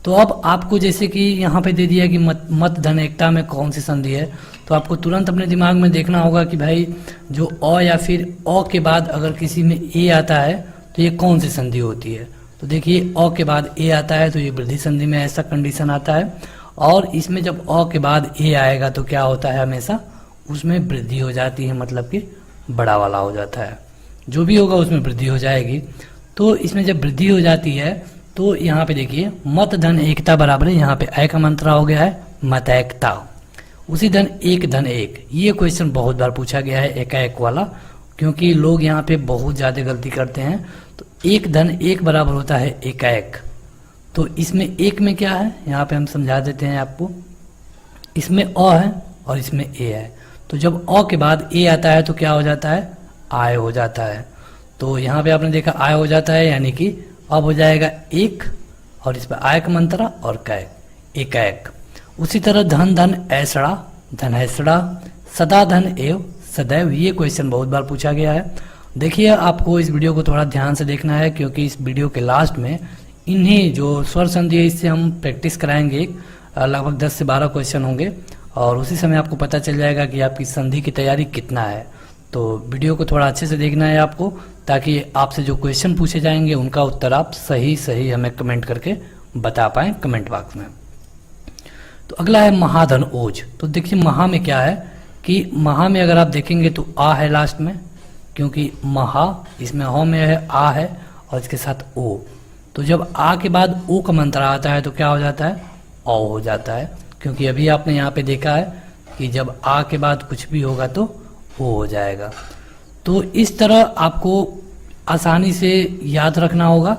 तो अब आपको जैसे कि यहाँ पे दे दिया कि मत धन एकता में कौन सी संधि है, तो आपको तुरंत अपने दिमाग में देखना होगा कि भाई जो अ या फिर अ के बाद अगर किसी में ए आता है तो ये कौन सी संधि होती है। तो देखिए अ के बाद ए आता है तो ये वृद्धि संधि में ऐसा कंडीशन आता है, और इसमें जब अ के बाद ए आएगा तो क्या होता है, हमेशा उसमें वृद्धि हो जाती है, मतलब कि बड़ा वाला हो जाता है, जो भी होगा उसमें वृद्धि हो जाएगी। तो इसमें जब वृद्धि हो जाती है तो यहाँ पे देखिए मत धन एकता बराबर है, यहाँ पे ऐ का मंत्रा हो गया है मतैकता। उसी धन एक, ये क्वेश्चन बहुत बार पूछा गया है एकाएक वाला, क्योंकि लोग यहाँ पे बहुत ज़्यादा गलती करते हैं। तो एक धन एक बराबर होता है एकाएक। तो इसमें एक में क्या है, यहाँ पे हम समझा देते हैं आपको। इसमें अ है और इसमें ए है, तो जब अ के बाद ए आता है तो क्या हो जाता है, आय हो जाता है। तो यहाँ पे आपने देखा आय हो जाता है, यानी कि अब हो जाएगा एक और इस पर आय का मंत्रा और कैक, एकाएक। उसी तरह धन धन ऐसड़ा, धनैसड़ा, सदा धन एव सदैव, ये क्वेश्चन बहुत बार पूछा गया है। देखिए आपको इस वीडियो को थोड़ा ध्यान से देखना है, क्योंकि इस वीडियो के लास्ट में इन्हीं जो स्वर संधि है इससे हम प्रैक्टिस कराएंगे। लगभग 10 से 12 क्वेश्चन होंगे और उसी समय आपको पता चल जाएगा कि आपकी संधि की तैयारी कितना है। तो वीडियो को थोड़ा अच्छे से देखना है आपको, ताकि आपसे जो क्वेश्चन पूछे जाएंगे उनका उत्तर आप सही सही हमें कमेंट करके बता पाएं कमेंट बॉक्स में। तो अगला है महाधन ओज। तो देखिए महा में क्या है कि महा में अगर आप देखेंगे तो आ है लास्ट में, क्योंकि महा इसमें ह में है, आ है और इसके साथ ओ। तो जब आ के बाद ओ का मंत्र आता है तो क्या हो जाता है, औ हो जाता है, क्योंकि अभी आपने यहाँ पे देखा है कि जब आ के बाद कुछ भी होगा तो ओ हो जाएगा। तो इस तरह आपको आसानी से याद रखना होगा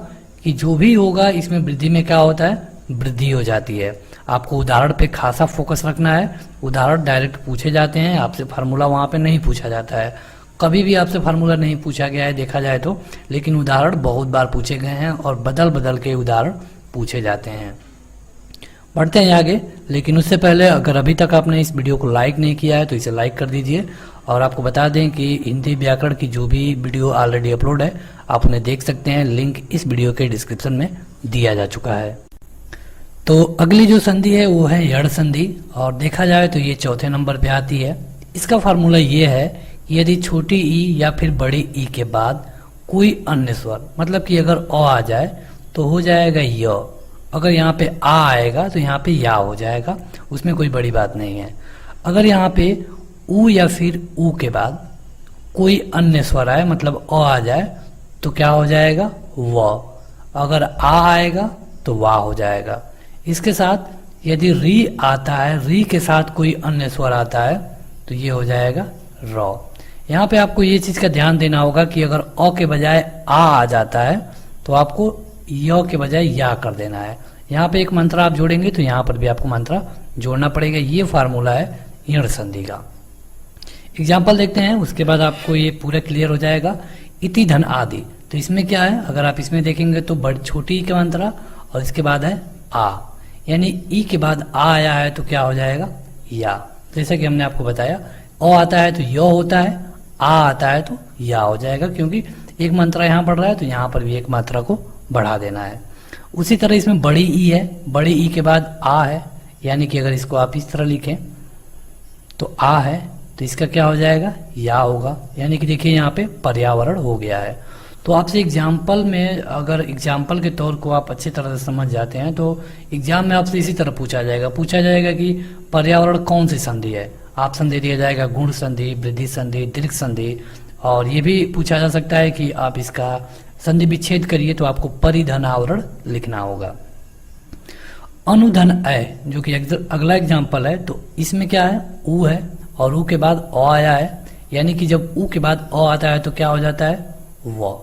कि जो भी होगा इसमें वृद्धि में क्या होता है, वृद्धि हो जाती है। आपको उदाहरण पे खासा फोकस रखना है। उदाहरण डायरेक्ट पूछे जाते हैं, आपसे फार्मूला वहाँ पे नहीं पूछा जाता है। कभी भी आपसे फार्मूला नहीं पूछा गया है देखा जाए तो, लेकिन उदाहरण बहुत बार पूछे गए हैं और बदल बदल के उदाहरण पूछे जाते हैं। बढ़ते हैं आगे, लेकिन उससे पहले अगर अभी तक आपने इस वीडियो को लाइक नहीं किया है तो इसे लाइक कर दीजिए। और आपको बता दें कि हिंदी व्याकरण की जो भी वीडियो ऑलरेडी अपलोड है आप उन्हें देख सकते हैं, लिंक इस वीडियो के डिस्क्रिप्शन में दिया जा चुका है। तो अगली जो संधि है वो है यड़ संधि, और देखा जाए तो ये चौथे नंबर पे आती है। इसका फार्मूला ये है कि यदि छोटी ई या फिर बड़ी ई के बाद कोई अन्य स्वर, मतलब कि अगर अ आ जाए तो हो जाएगा य, अगर यहाँ पे आ आएगा तो यहाँ पे या हो जाएगा, उसमें कोई बड़ी बात नहीं है। अगर यहाँ पे ऊ या फिर ऊ के बाद कोई अन्य स्वर आए, मतलब अ आ जाए तो क्या हो जाएगा व, अगर आ आएगा तो वा हो जाएगा। इसके साथ यदि री आता है, री के साथ कोई अन्य स्वर आता है तो ये हो जाएगा र। यहाँ पे आपको ये चीज का ध्यान देना होगा कि अगर अ के बजाय आ जाता है तो आपको य के बजाय या कर देना है। यहाँ पे एक मंत्रा आप जोड़ेंगे तो यहाँ पर भी आपको मंत्रा जोड़ना पड़ेगा। ये फार्मूला है यण संधि का। एग्जाम्पल देखते हैं, उसके बाद आपको ये पूरा क्लियर हो जाएगा। इति धन आदि, तो इसमें क्या है, अगर आप इसमें देखेंगे तो बड़ी छोटी का मंत्रा और इसके बाद है आ, यानी ई के बाद आ आया है तो क्या हो जाएगा या। जैसा कि हमने आपको बताया, अ आता है तो य होता है, आ आता है तो या हो जाएगा, क्योंकि एक मात्रा यहाँ बढ़ रहा है तो यहाँ पर भी एक मात्रा को बढ़ा देना है। उसी तरह इसमें बड़ी ई है, बड़ी ई के बाद आ है, यानी कि अगर इसको आप इस तरह लिखें तो आ है तो इसका क्या हो जाएगा या होगा, यानी कि देखिए यहाँ पे पर्यावरण हो गया है। तो आपसे एग्जाम्पल में, अगर एग्जाम्पल के तौर को आप अच्छी तरह से समझ जाते हैं तो एग्जाम में आपसे इसी तरह पूछा जाएगा कि पर्यावरण कौन सी संधि है। ऑप्शन दे दिया जाएगा गुण संधि, वृद्धि संधि, दीर्घ संधि, और ये भी पूछा जा सकता है कि आप इसका संधि विच्छेद करिए तो आपको परिधन आवरण लिखना होगा। अनुधन अय, जो कि अगला एग्जाम्पल है, तो इसमें क्या है ऊ है और ऊ के बाद अ आया है, यानी कि जब ऊ के बाद अ आता है तो क्या हो जाता है व,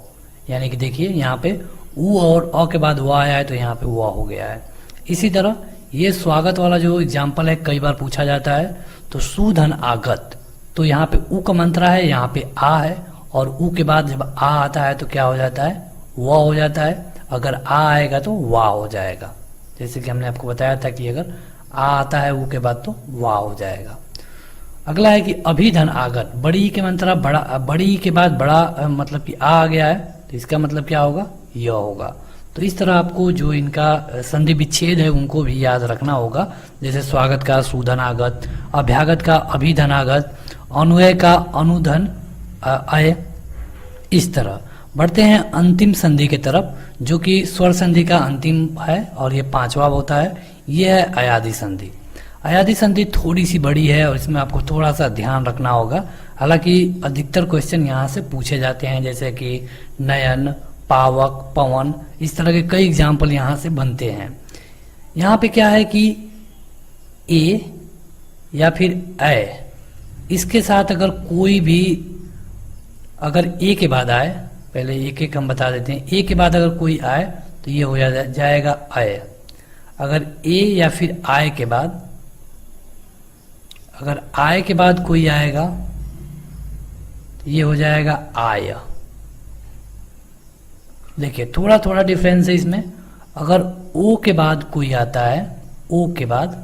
यानी कि देखिए यहाँ पे ऊ और अ के बाद व आया है तो यहाँ पे व हो गया है। इसी तरह ये स्वागत वाला जो एग्जाम्पल है कई बार पूछा जाता है, तो सुधन आगत, तो यहाँ पे ऊ का मंत्रा है, यहाँ पे आ है, और ऊ के बाद जब आ आता है तो क्या हो जाता है व हो जाता है, अगर आ आएगा तो वा हो जाएगा। जैसे कि हमने आपको बताया था कि अगर आ आता है ऊ के बाद तो वा हो जाएगा। अगला है कि अभिधन आगत, बड़ी के मंत्रा बड़ा, बड़ी के बाद बड़ा मतलब कि आ गया है तो इसका मतलब क्या होगा य होगा। तो इस तरह आपको जो इनका संधि विच्छेद है उनको भी याद रखना होगा, जैसे स्वागत का सुधनागत, अभ्यागत का अभिधनागत, अनुय का अनुधन अय। इस तरह बढ़ते हैं अंतिम संधि के तरफ, जो कि स्वर संधि का अंतिम है और ये पांचवा होता है। ये है अयादि संधि। अयादि संधि थोड़ी सी बड़ी है और इसमें आपको थोड़ा सा ध्यान रखना होगा। हालांकि अधिकतर क्वेश्चन यहाँ से पूछे जाते हैं, जैसे कि नयन, पावक, पवन, इस तरह के कई एग्जाम्पल यहाँ से बनते हैं। यहाँ पे क्या है कि ए या फिर ए, इसके साथ अगर कोई भी, अगर ए के बाद आए, पहले एक एक हम बता देते हैं, ए के बाद अगर कोई आए तो ये हो जाएगा अय। अगर ए या फिर आय के बाद, अगर आय के बाद कोई आएगा तो ये हो जाएगा आय। देखिए थोड़ा थोड़ा डिफरेंस है इसमें। अगर ओ के बाद कोई आता है, ओ के बाद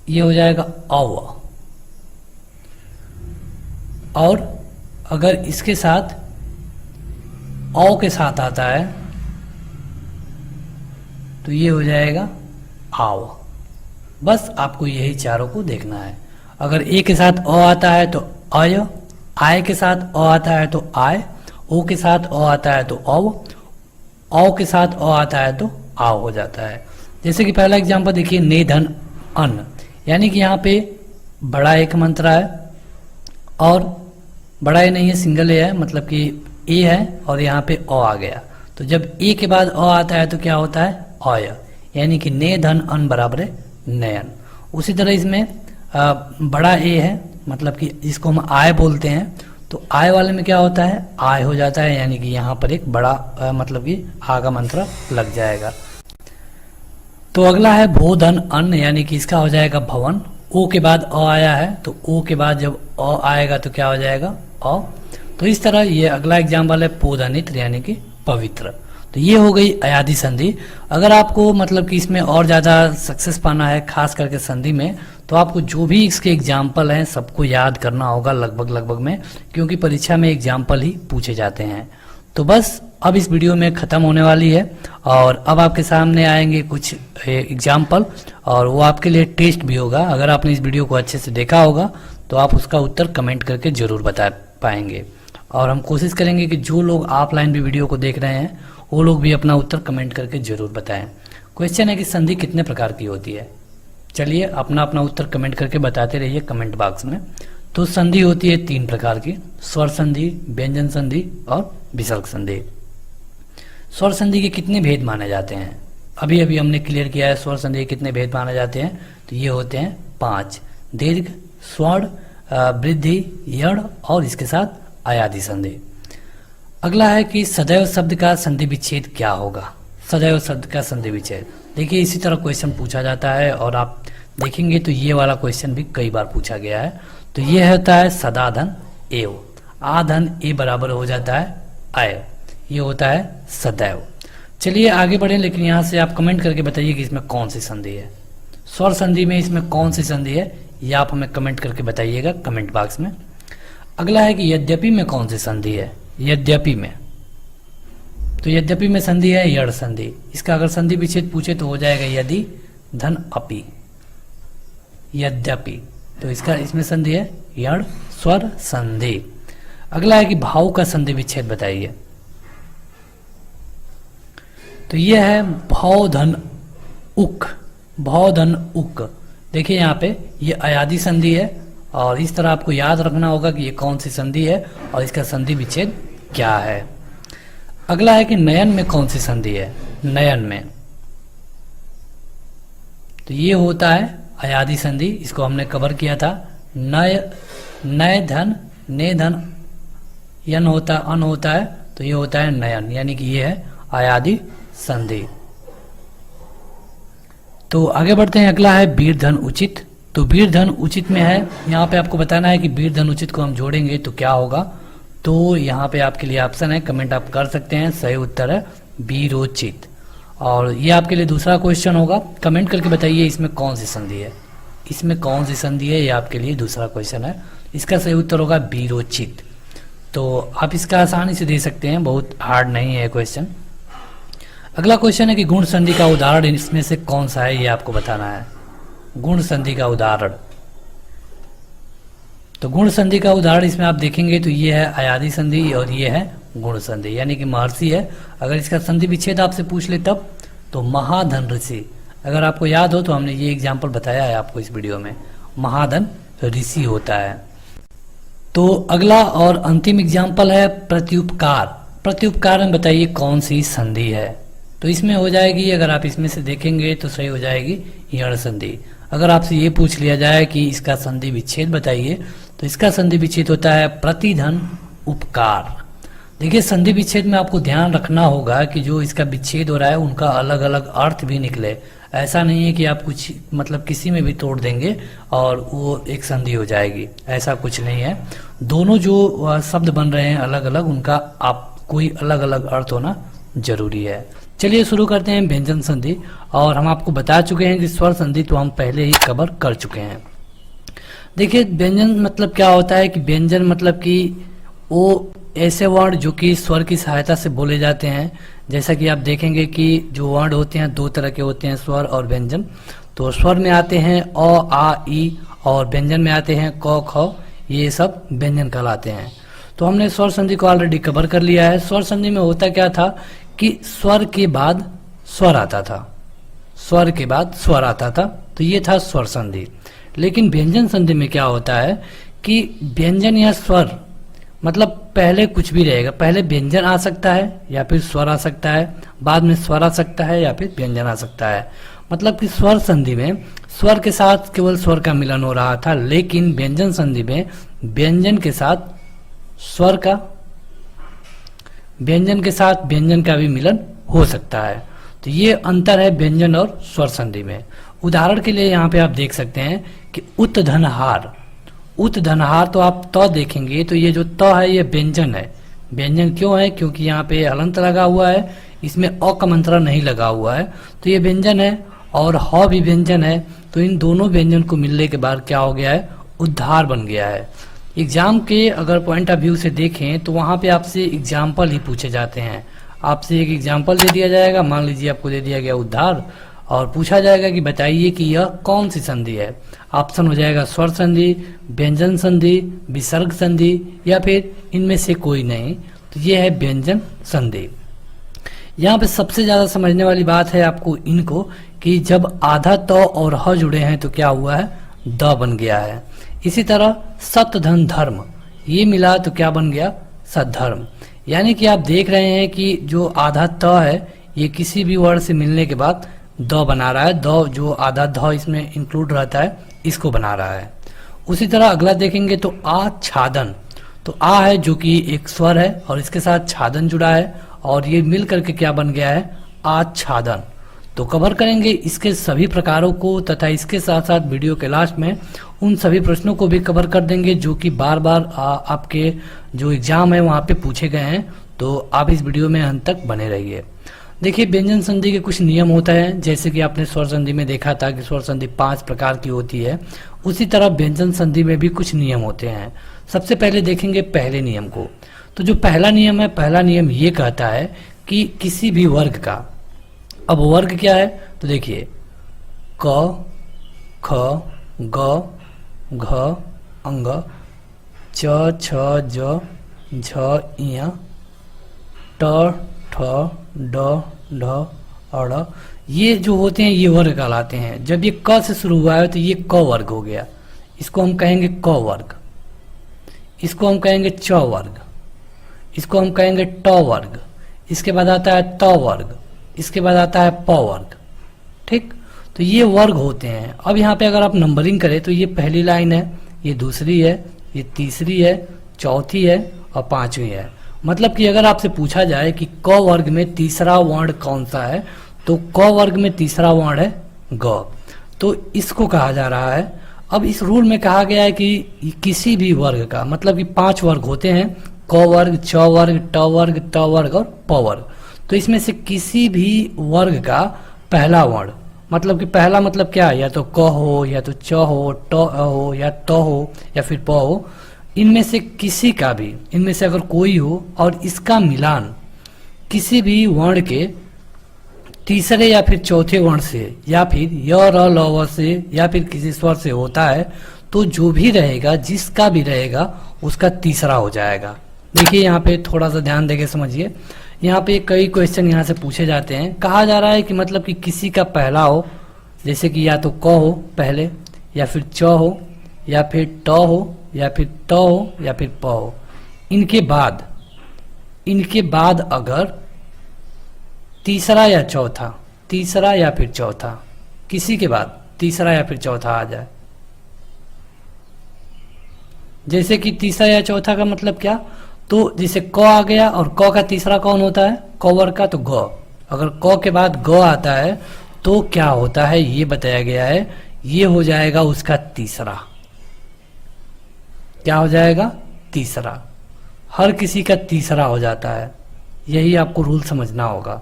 ये हो जाएगा अव, और अगर इसके साथ औ के साथ आता है तो ये हो जाएगा आव। बस आपको यही चारों को देखना है। अगर ए के साथ अ आता है तो अय, आय के साथ अ आता है तो आय, ओ के साथ अ आता है तो अव, औ के साथ अ आता है तो आव हो जाता है। जैसे कि पहला एग्जांपल देखिए, नेधन अन, यानी कि यहाँ पे बड़ा एक मंत्रा है और बड़ा ए नहीं है, सिंगल ए है, मतलब कि ए है और यहाँ पे अ आ गया। तो जब ए के बाद अ आता है तो क्या होता है अय, यानी कि ने धन अन बराबर है नयन। उसी तरह इसमें बड़ा ए है, मतलब कि इसको हम आय बोलते हैं, तो आय वाले में क्या होता है, आय हो जाता है, यानी कि यहाँ पर एक बड़ा मतलब कि आ का मंत्र लग जाएगा। तो अगला है भो धन अन्न, यानी कि इसका हो जाएगा भवन। ओ के बाद अ आया है, तो ओ के बाद जब अ आएगा तो क्या हो जाएगा, अ। तो इस तरह ये अगला एग्जाम्पल है पोधनित्र, यानी कि पवित्र। तो ये हो गई अयादि संधि। अगर आपको मतलब कि इसमें और ज़्यादा सक्सेस पाना है, खास करके संधि में, तो आपको जो भी इसके एग्जाम्पल हैं सबको याद करना होगा लगभग में, क्योंकि परीक्षा में एग्जाम्पल ही पूछे जाते हैं। तो बस अब इस वीडियो में ख़त्म होने वाली है, और अब आपके सामने आएंगे कुछ एग्जाम्पल, और वो आपके लिए टेस्ट भी होगा। अगर आपने इस वीडियो को अच्छे से देखा होगा तो आप उसका उत्तर कमेंट करके ज़रूर बता पाएंगे, और हम कोशिश करेंगे कि जो लोग ऑफलाइन भी वीडियो को देख रहे हैं वो लोग भी अपना उत्तर कमेंट करके जरूर बताएं। क्वेश्चन है कि संधि कितने प्रकार की होती है। चलिए अपना अपना उत्तर कमेंट करके बताते रहिए कमेंट बॉक्स में। तो संधि होती है 3 प्रकार की, स्वर संधि, व्यंजन संधि और विसर्ग संधि। स्वर संधि के कितने भेद माने जाते हैं, अभी अभी हमने क्लियर किया है। स्वर संधि के कितने भेद माने जाते हैं, तो ये होते हैं 5, दीर्घ, स्वर्ण, वृद्धि, यड़ और इसके साथ अयादि संधि। अगला है कि सदैव शब्द का संधि विच्छेद क्या होगा। सदैव शब्द का संधि विच्छेद, देखिए इसी तरह क्वेश्चन पूछा जाता है, और आप देखेंगे तो ये वाला क्वेश्चन भी कई बार पूछा गया है। तो ये होता है सदाधन एव, आधन ए बराबर हो जाता है अय, ये होता है सदैव। चलिए आगे बढ़ें, लेकिन यहाँ से आप कमेंट करके बताइए कि इसमें कौन सी संधि है। स्वर संधि में इसमें कौन सी संधि है, ये आप हमें कमेंट करके बताइएगा कमेंट बॉक्स में। अगला है कि यद्यपि में कौन सी संधि है। यद्यपि में, तो यद्यपि में संधि है यड़ संधि। इसका अगर संधि विच्छेद पूछे तो हो जाएगा यदि धन अपि, यद्यपि। तो इसका इसमें संधि है यड़ स्वर संधि। अगला है कि भाव का संधि विच्छेद बताइए। तो यह है भाव धन उक, भाव धन उक। देखिए यहाँ पे ये अयादि संधि है, और इस तरह आपको याद रखना होगा कि ये कौन सी संधि है और इसका संधि विच्छेद क्या है। अगला है कि नयन में कौन सी संधि है। नयन में, तो ये होता है अयादि संधि, इसको हमने कवर किया था। नय, नय धन, ने धन यन होता अन होता है, तो ये होता है नयन, यानी कि ये है अयादि संधि। तो आगे बढ़ते हैं। अगला है वीर धन उचित। तो वीर धन उचित में है, यहाँ पे आपको बताना है कि वीर धन उचित को हम जोड़ेंगे तो क्या होगा। तो यहाँ पे आपके लिए ऑप्शन है, कमेंट आप कर सकते हैं। सही उत्तर है वीरोचित, और ये आपके लिए दूसरा क्वेश्चन होगा। कमेंट करके बताइए इसमें कौन सी संधि है, इसमें कौन सी संधि है, ये आपके लिए दूसरा क्वेश्चन है। इसका सही उत्तर होगा वीरोचित। तो आप इसका आसानी से दे सकते हैं, बहुत हार्ड नहीं है क्वेश्चन। अगला क्वेश्चन है कि गुण संधि का उदाहरण इसमें से कौन सा है, ये आपको बताना है। गुण संधि का उदाहरण, तो गुण संधि का उदाहरण इसमें आप देखेंगे तो ये है अयादि संधि और ये है गुण संधि, यानी कि महर्षि है। अगर इसका संधि विच्छेद आपसे पूछ ले तब, तो महाधन ऋषि। अगर आपको याद हो तो हमने ये एग्जाम्पल बताया है आपको इस वीडियो में, महाधन ऋषि होता है। तो अगला और अंतिम एग्जाम्पल है प्रत्युपकार। प्रत्युपकार में बताइए कौन सी संधि है। तो इसमें हो जाएगी, अगर आप इसमें से देखेंगे तो सही हो जाएगी यण संधि। अगर आपसे ये पूछ लिया जाए कि इसका संधि विच्छेद बताइए, तो इसका संधि विच्छेद होता है प्रतिधन उपकार। देखिए संधि विच्छेद में आपको ध्यान रखना होगा कि जो इसका विच्छेद हो रहा है उनका अलग अलग अर्थ भी निकले। ऐसा नहीं है कि आप कुछ मतलब किसी में भी तोड़ देंगे और वो एक संधि हो जाएगी, ऐसा कुछ नहीं है। दोनों जो शब्द बन रहे हैं अलग अलग, उनका आप कोई अलग अलग अर्थ होना जरूरी है। चलिए शुरू करते हैं व्यंजन संधि। और हम आपको बता चुके हैं कि स्वर संधि तो हम पहले ही कवर कर चुके हैं। देखिए व्यंजन मतलब क्या होता है कि व्यंजन मतलब कि वो ऐसे वर्ड जो कि स्वर की सहायता से बोले जाते हैं। जैसा कि आप देखेंगे कि जो वर्ड होते हैं 2 तरह के होते हैं, स्वर और व्यंजन। तो स्वर में आते हैं अ, आ, ई, और व्यंजन में आते हैं क, ख, ये सब व्यंजन कहलाते हैं। तो हमने स्वर संधि को ऑलरेडी कवर कर लिया है। स्वर संधि में होता क्या था कि स्वर के बाद स्वर आता था, स्वर के बाद स्वर आता था, तो ये था स्वर संधि। लेकिन व्यंजन संधि में क्या होता है कि व्यंजन या स्वर मतलब पहले कुछ भी रहेगा, पहले व्यंजन आ सकता है या फिर स्वर आ सकता है, बाद में स्वर आ सकता है या फिर व्यंजन आ सकता है। मतलब कि स्वर संधि में स्वर के साथ केवल स्वर का मिलन हो रहा था, लेकिन व्यंजन संधि में व्यंजन के साथ स्वर का, व्यंजन के साथ व्यंजन का भी मिलन हो सकता है। तो ये अंतर है व्यंजन और स्वर संधि में। उदाहरण के लिए यहाँ पे आप देख सकते हैं कि उत्धनहार, उत्धनहार तो आप त देखेंगे तो ये जो त है ये व्यंजन है। व्यंजन क्यों है? क्योंकि यहाँ पे हलंत लगा हुआ है, इसमें अ का मंत्रा नहीं लगा हुआ है, तो ये व्यंजन है। और ह भी व्यंजन है, तो इन दोनों व्यंजन को मिलने के बाद क्या हो गया है? उद्धार बन गया है। एग्जाम के अगर पॉइंट ऑफ व्यू से देखें तो वहां पे आपसे एग्जाम्पल ही पूछे जाते हैं। आपसे एक एग्जाम्पल दे दिया जाएगा, मान लीजिए आपको दे दिया गया उद्धार, और पूछा जाएगा कि बताइए कि यह कौन सी संधि है। ऑप्शन हो जाएगा स्वर संधि, व्यंजन संधि, विसर्ग संधि, या फिर इनमें से कोई नहीं। तो यह है व्यंजन संधि। यहाँ पे सबसे ज्यादा समझने वाली बात है आपको इनको कि जब आधा त और ह जुड़े हैं तो क्या हुआ है? द बन गया है। इसी तरह सत धन धर्म, ये मिला तो क्या बन गया? सद्धर्म। यानी कि आप देख रहे हैं कि जो आधा त है ये किसी भी वर्ड से मिलने के बाद द बना रहा है। द जो आधा ध इसमें इंक्लूड रहता है इसको बना रहा है। उसी तरह अगला देखेंगे तो आच्छादन, तो आ है जो कि एक स्वर है और इसके साथ छादन जुड़ा है और ये मिल करके क्या बन गया है? आच्छादन। तो कवर करेंगे इसके सभी प्रकारों को तथा इसके साथ साथ वीडियो के लास्ट में उन सभी प्रश्नों को भी कवर कर देंगे जो कि बार बार आपके जो एग्जाम है वहां पे पूछे गए हैं। तो आप इस वीडियो में अंत तक बने रहिए। देखिए व्यंजन संधि के कुछ नियम होता है, जैसे कि आपने स्वर संधि में देखा था कि स्वर संधि 5 प्रकार की होती है, उसी तरह व्यंजन संधि में भी कुछ नियम होते हैं। सबसे पहले देखेंगे पहले नियम को। तो जो पहला नियम है, पहला नियम ये कहता है कि किसी भी वर्ग का, अब वर्ग क्या है तो देखिए क, ख, ग, घ, अंग, च, छ, ज, झ, ञ, ट, ठ, ड, ढ, अड़, ये जो होते हैं ये वर्ग कहलाते हैं। जब ये क से शुरू हुआ है तो ये क वर्ग हो गया, इसको हम कहेंगे क वर्ग। इसको हम कहेंगे च वर्ग, इसको हम कहेंगे ट वर्ग, इसके बाद आता है त वर्ग, इसके बाद आता है प वर्ग। ठीक, तो ये वर्ग होते हैं। अब यहाँ पे अगर आप नंबरिंग करें तो ये पहली लाइन है, ये दूसरी है, ये तीसरी है, चौथी है और पांचवी है। मतलब कि अगर आपसे पूछा जाए कि क वर्ग में तीसरा वर्ण कौन सा है तो क वर्ग में तीसरा वर्ण है ग, तो इसको कहा जा रहा है। अब इस रूल में कहा गया है कि किसी भी वर्ग का, मतलब कि 5 वर्ग होते हैं, क वर्ग, च वर्ग, ट वर्ग, त वर्ग और प वर्ग। तो इसमें से किसी भी वर्ग का पहला वर्ण, मतलब कि पहला मतलब क्या है? या तो क हो, या तो च हो, ट हो, या त हो, या फिर प हो। इनमें से किसी का भी, इनमें से अगर कोई हो और इसका मिलान किसी भी वर्ण के तीसरे या फिर चौथे वर्ण से या फिर य, र, ल, व से या फिर किसी स्वर से होता है तो जो भी रहेगा, जिसका भी रहेगा, उसका तीसरा हो जाएगा। देखिए यहाँ पे थोड़ा सा ध्यान देके समझिए। यहाँ पे कई क्वेश्चन यहाँ से पूछे जाते हैं। कहा जा रहा है कि मतलब कि किसी का पहला हो, जैसे कि या तो क हो पहले, या फिर च हो, या फिर ट हो, या फिर त हो, या फिर प हो। इनके बाद अगर तीसरा या चौथा, तीसरा या फिर चौथा, किसी के बाद तीसरा या फिर चौथा आ जाए। जैसे कि तीसरा या चौथा का मतलब क्या? तो जैसे क आ गया और क का तीसरा कौन होता है? क वर्ग का, तो ग। अगर क के बाद ग आता है तो क्या होता है ये बताया गया है, ये हो जाएगा उसका तीसरा। क्या हो जाएगा? तीसरा। हर किसी का तीसरा हो जाता है, यही आपको रूल समझना होगा।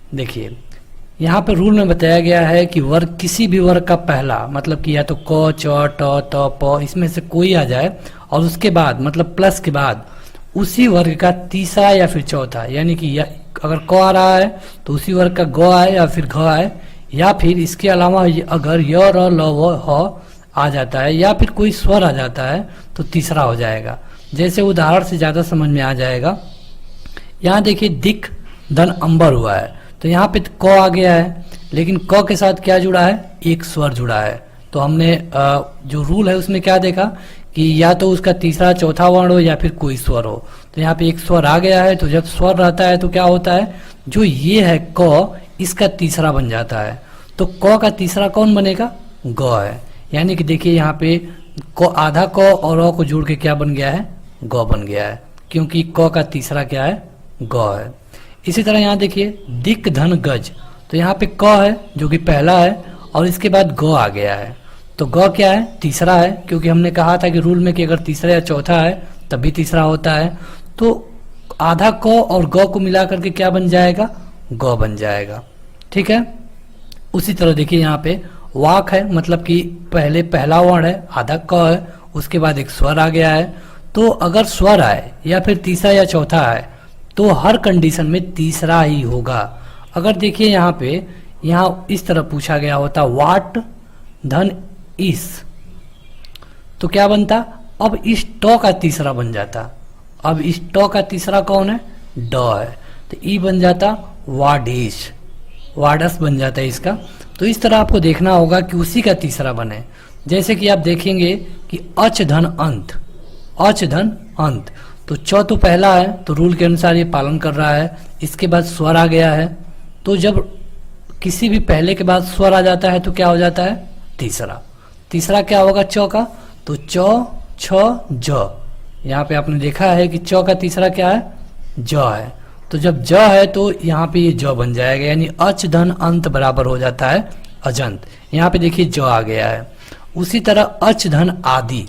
देखिए यहाँ पे रूल में बताया गया है कि वर्ग, किसी भी वर्ग का पहला, मतलब कि या तो क, च, ट, त, प, इसमें से कोई आ जाए और उसके बाद मतलब प्लस के बाद उसी वर्ग का तीसरा या फिर चौथा, यानी कि अगर क आ रहा है तो उसी वर्ग का ग आए या फिर घ आए, या फिर इसके अलावा अगर य, र, ल, व, ह आ जाता है या फिर कोई स्वर आ जाता है तो तीसरा हो जाएगा। जैसे उदाहरण से ज्यादा समझ में आ जाएगा। यहाँ देखिए दिक धन अंबर हुआ है, तो यहाँ पे क आ गया है, लेकिन क के साथ क्या जुड़ा है? एक स्वर जुड़ा है। तो हमने जो रूल है उसमें क्या देखा कि या तो उसका तीसरा चौथा वर्ण हो या फिर कोई स्वर हो। तो यहाँ पे एक स्वर आ गया है, तो जब स्वर रहता है तो क्या होता है? जो ये है क, इसका तीसरा बन जाता है। तो क का तीसरा कौन बनेगा? ग है। यानी कि देखिए यहाँ पे को आधा क और अ को जोड़ के क्या बन गया है, गौ बन गया है, क्योंकि क का तीसरा क्या है, गौ है। इसी तरह यहाँ देखिए दिक धन गज, तो यहाँ पे क है जो कि पहला है और इसके बाद गौ आ गया है, तो गौ क्या है, तीसरा है, क्योंकि हमने कहा था कि रूल में कि अगर तीसरा या चौथा है तब भी तीसरा होता है। तो आधा क और गौ को मिला करके क्या बन जाएगा, गौ बन जाएगा। ठीक है। उसी तरह देखिए यहाँ पे वाक है, मतलब कि पहले पहला वर्ण है, आधा क है, उसके बाद एक स्वर आ गया है। तो अगर स्वर आए या फिर तीसरा या चौथा आए तो हर कंडीशन में तीसरा ही होगा। अगर देखिए यहाँ पे यहाँ इस तरह पूछा गया होता वाट धन इस, तो क्या बनता, अब इस ट का तीसरा बन जाता। अब इस ट का तीसरा कौन है, ड है, तो ई बन जाता वाडिश, वाडस बन जाता है इसका। तो इस तरह आपको देखना होगा कि उसी का तीसरा बने। जैसे कि आप देखेंगे कि अच धन अंत, अच धन अंत, तो च तो पहला है तो रूल के अनुसार ये पालन कर रहा है। इसके बाद स्वर आ गया है, तो जब किसी भी पहले के बाद स्वर आ जाता है तो क्या हो जाता है, तीसरा। तीसरा क्या होगा च का, तो च छ ज, यहाँ पे आपने देखा है कि च का तीसरा क्या है, ज है। तो जब ज है तो यहाँ पे ये ज बन जाएगा, यानी अच धन अंत बराबर हो जाता है अजंत। यहाँ पे देखिए ज आ गया है। उसी तरह अच धन आदि,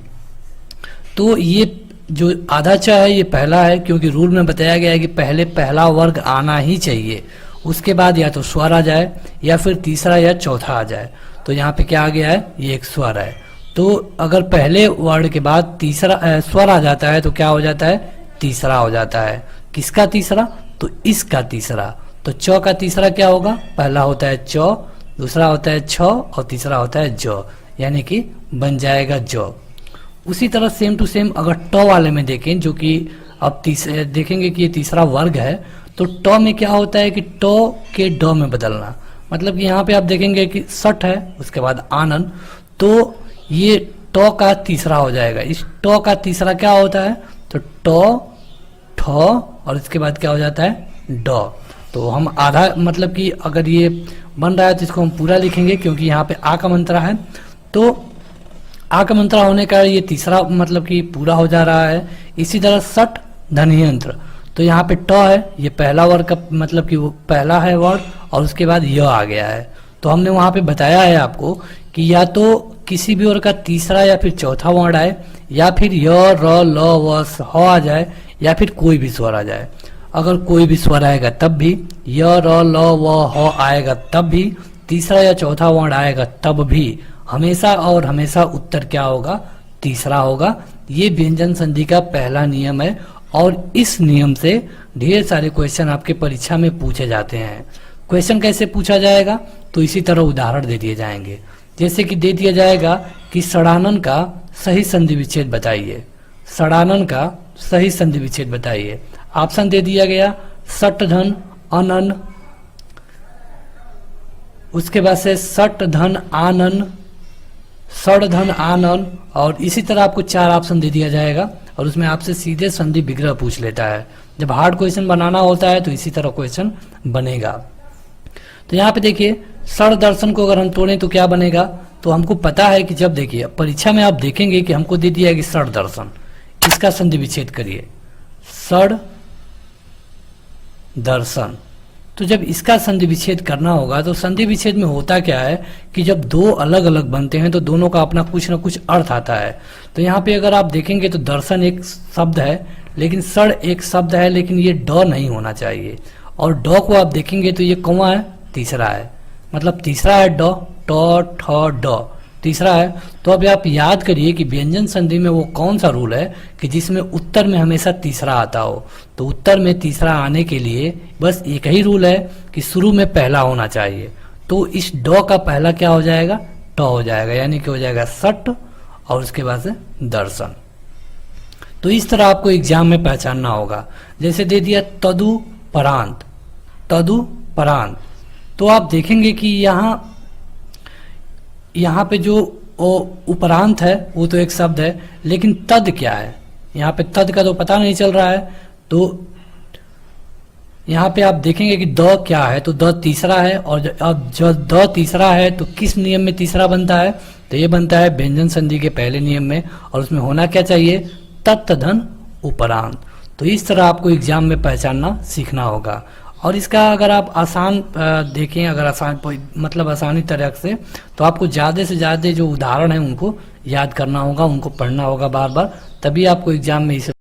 तो ये जो आधा च है ये पहला है, क्योंकि रूल में बताया गया है कि पहले पहला वर्ग आना ही चाहिए, उसके बाद या तो स्वर आ जाए या फिर तीसरा या चौथा आ जाए। तो यहाँ पे क्या आ गया है, ये एक स्वर है। तो अगर पहले वर्ड के बाद तीसरा स्वर आ जाता है तो क्या हो जाता है, तीसरा हो जाता है। किसका तीसरा, तो इसका तीसरा। तो च का तीसरा क्या होगा, पहला होता है च, दूसरा होता है छ और तीसरा होता है ज, यानी कि बन जाएगा ज। उसी तरह सेम टू सेम अगर ट वाले में देखें, जो कि अब देखेंगे कि ये तीसरा वर्ग है, तो ट में क्या होता है कि ट के ड में बदलना। मतलब कि यहाँ पे आप देखेंगे कि सठ है, उसके बाद आनन, तो ये ट का तीसरा हो जाएगा। इस ट का तीसरा क्या होता है, तो ट ठ और इसके बाद क्या हो जाता है, ड। तो हम आधा, मतलब कि अगर ये बन रहा है तो इसको हम पूरा लिखेंगे, क्योंकि यहाँ पे आ का मंत्रा है, तो आ का मंत्रा होने का ये तीसरा मतलब कि पूरा हो जा रहा है। इसी तरह सठ धनयंत्र, तो यहाँ पे ट है, ये पहला वर्ड का मतलब कि वो पहला है वर्ड, और उसके बाद य आ गया है। तो हमने वहां पे बताया है आपको कि या तो किसी भी वर्ड का तीसरा या फिर चौथा वर्ड आए, या फिर य र ल व स ह आ जाए, या फिर कोई भी स्वर आ जाए। अगर कोई भी स्वर आएगा तब भी, य र ल व ह आएगा तब भी, तीसरा या चौथा वर्ड आएगा तब भी, हमेशा और हमेशा उत्तर क्या होगा, तीसरा होगा। ये व्यंजन संधि का पहला नियम है, और इस नियम से ढेर सारे क्वेश्चन आपके परीक्षा में पूछे जाते हैं। क्वेश्चन कैसे पूछा जाएगा, तो इसी तरह उदाहरण दे दिए जाएंगे। जैसे कि दे दिया जाएगा कि षडानन का सही संधि विच्छेद बताइए, षडानन का सही संधि विच्छेद बताइए। ऑप्शन दे दिया गया सट धन अनन, उसके बाद से सट धन आनन, सड़ धन आनन, और इसी तरह आपको 4 ऑप्शन दे दिया जाएगा, और उसमें आपसे सीधे संधि विग्रह पूछ लेता है। जब हार्ड क्वेश्चन बनाना होता है तो इसी तरह क्वेश्चन बनेगा। तो यहाँ पे देखिए सड़ दर्शन को अगर हम तोड़ें तो क्या बनेगा, तो हमको पता है कि जब देखिए परीक्षा में आप देखेंगे कि हमको दे दिया है कि सड़ दर्शन, इसका संधि विच्छेद करिए, सड़ दर्शन। तो जब इसका संधि विच्छेद करना होगा तो संधि विच्छेद में होता क्या है कि जब दो अलग अलग बनते हैं तो दोनों का अपना कुछ ना कुछ अर्थ आता है। तो यहाँ पे अगर आप देखेंगे तो दर्शन एक शब्द है, लेकिन सड़ एक शब्द है, लेकिन ये ड नहीं होना चाहिए। और ड को आप देखेंगे तो ये कौन है, तीसरा है, मतलब तीसरा है ड, ट ठ ड तीसरा है। तो अब आप याद करिए कि व्यंजन संधि में वो कौन सा रूल है कि जिसमें उत्तर में हमेशा तीसरा आता हो। तो उत्तर में तीसरा आने के लिए बस एक ही रूल है कि शुरू में पहला होना चाहिए। तो इस ड का पहला क्या हो जाएगा, ट हो जाएगा, यानी कि हो जाएगा सट और उसके बाद से दर्शन। तो इस तरह आपको एग्जाम में पहचानना होगा। जैसे दे दिया तदु परांत, तदु परांत, तो आप देखेंगे कि यहाँ पे जो उपरांत है वो तो एक शब्द है, लेकिन तद क्या है, यहाँ पे तद का तो पता नहीं चल रहा है। तो यहाँ पे आप देखेंगे कि द क्या है, तो द तीसरा है, और अब जो द तीसरा है तो किस नियम में तीसरा बनता है, तो ये बनता है व्यंजन संधि के पहले नियम में, और उसमें होना क्या चाहिए, तत् धन उपरांत। तो इस तरह आपको एग्जाम में पहचानना सीखना होगा। और इसका अगर आप आसान देखें, अगर आसान मतलब आसानी तरह से, तो आपको ज़्यादा से ज़्यादा जो उदाहरण है उनको याद करना होगा, उनको पढ़ना होगा बार बार, तभी आपको एग्जाम में इसे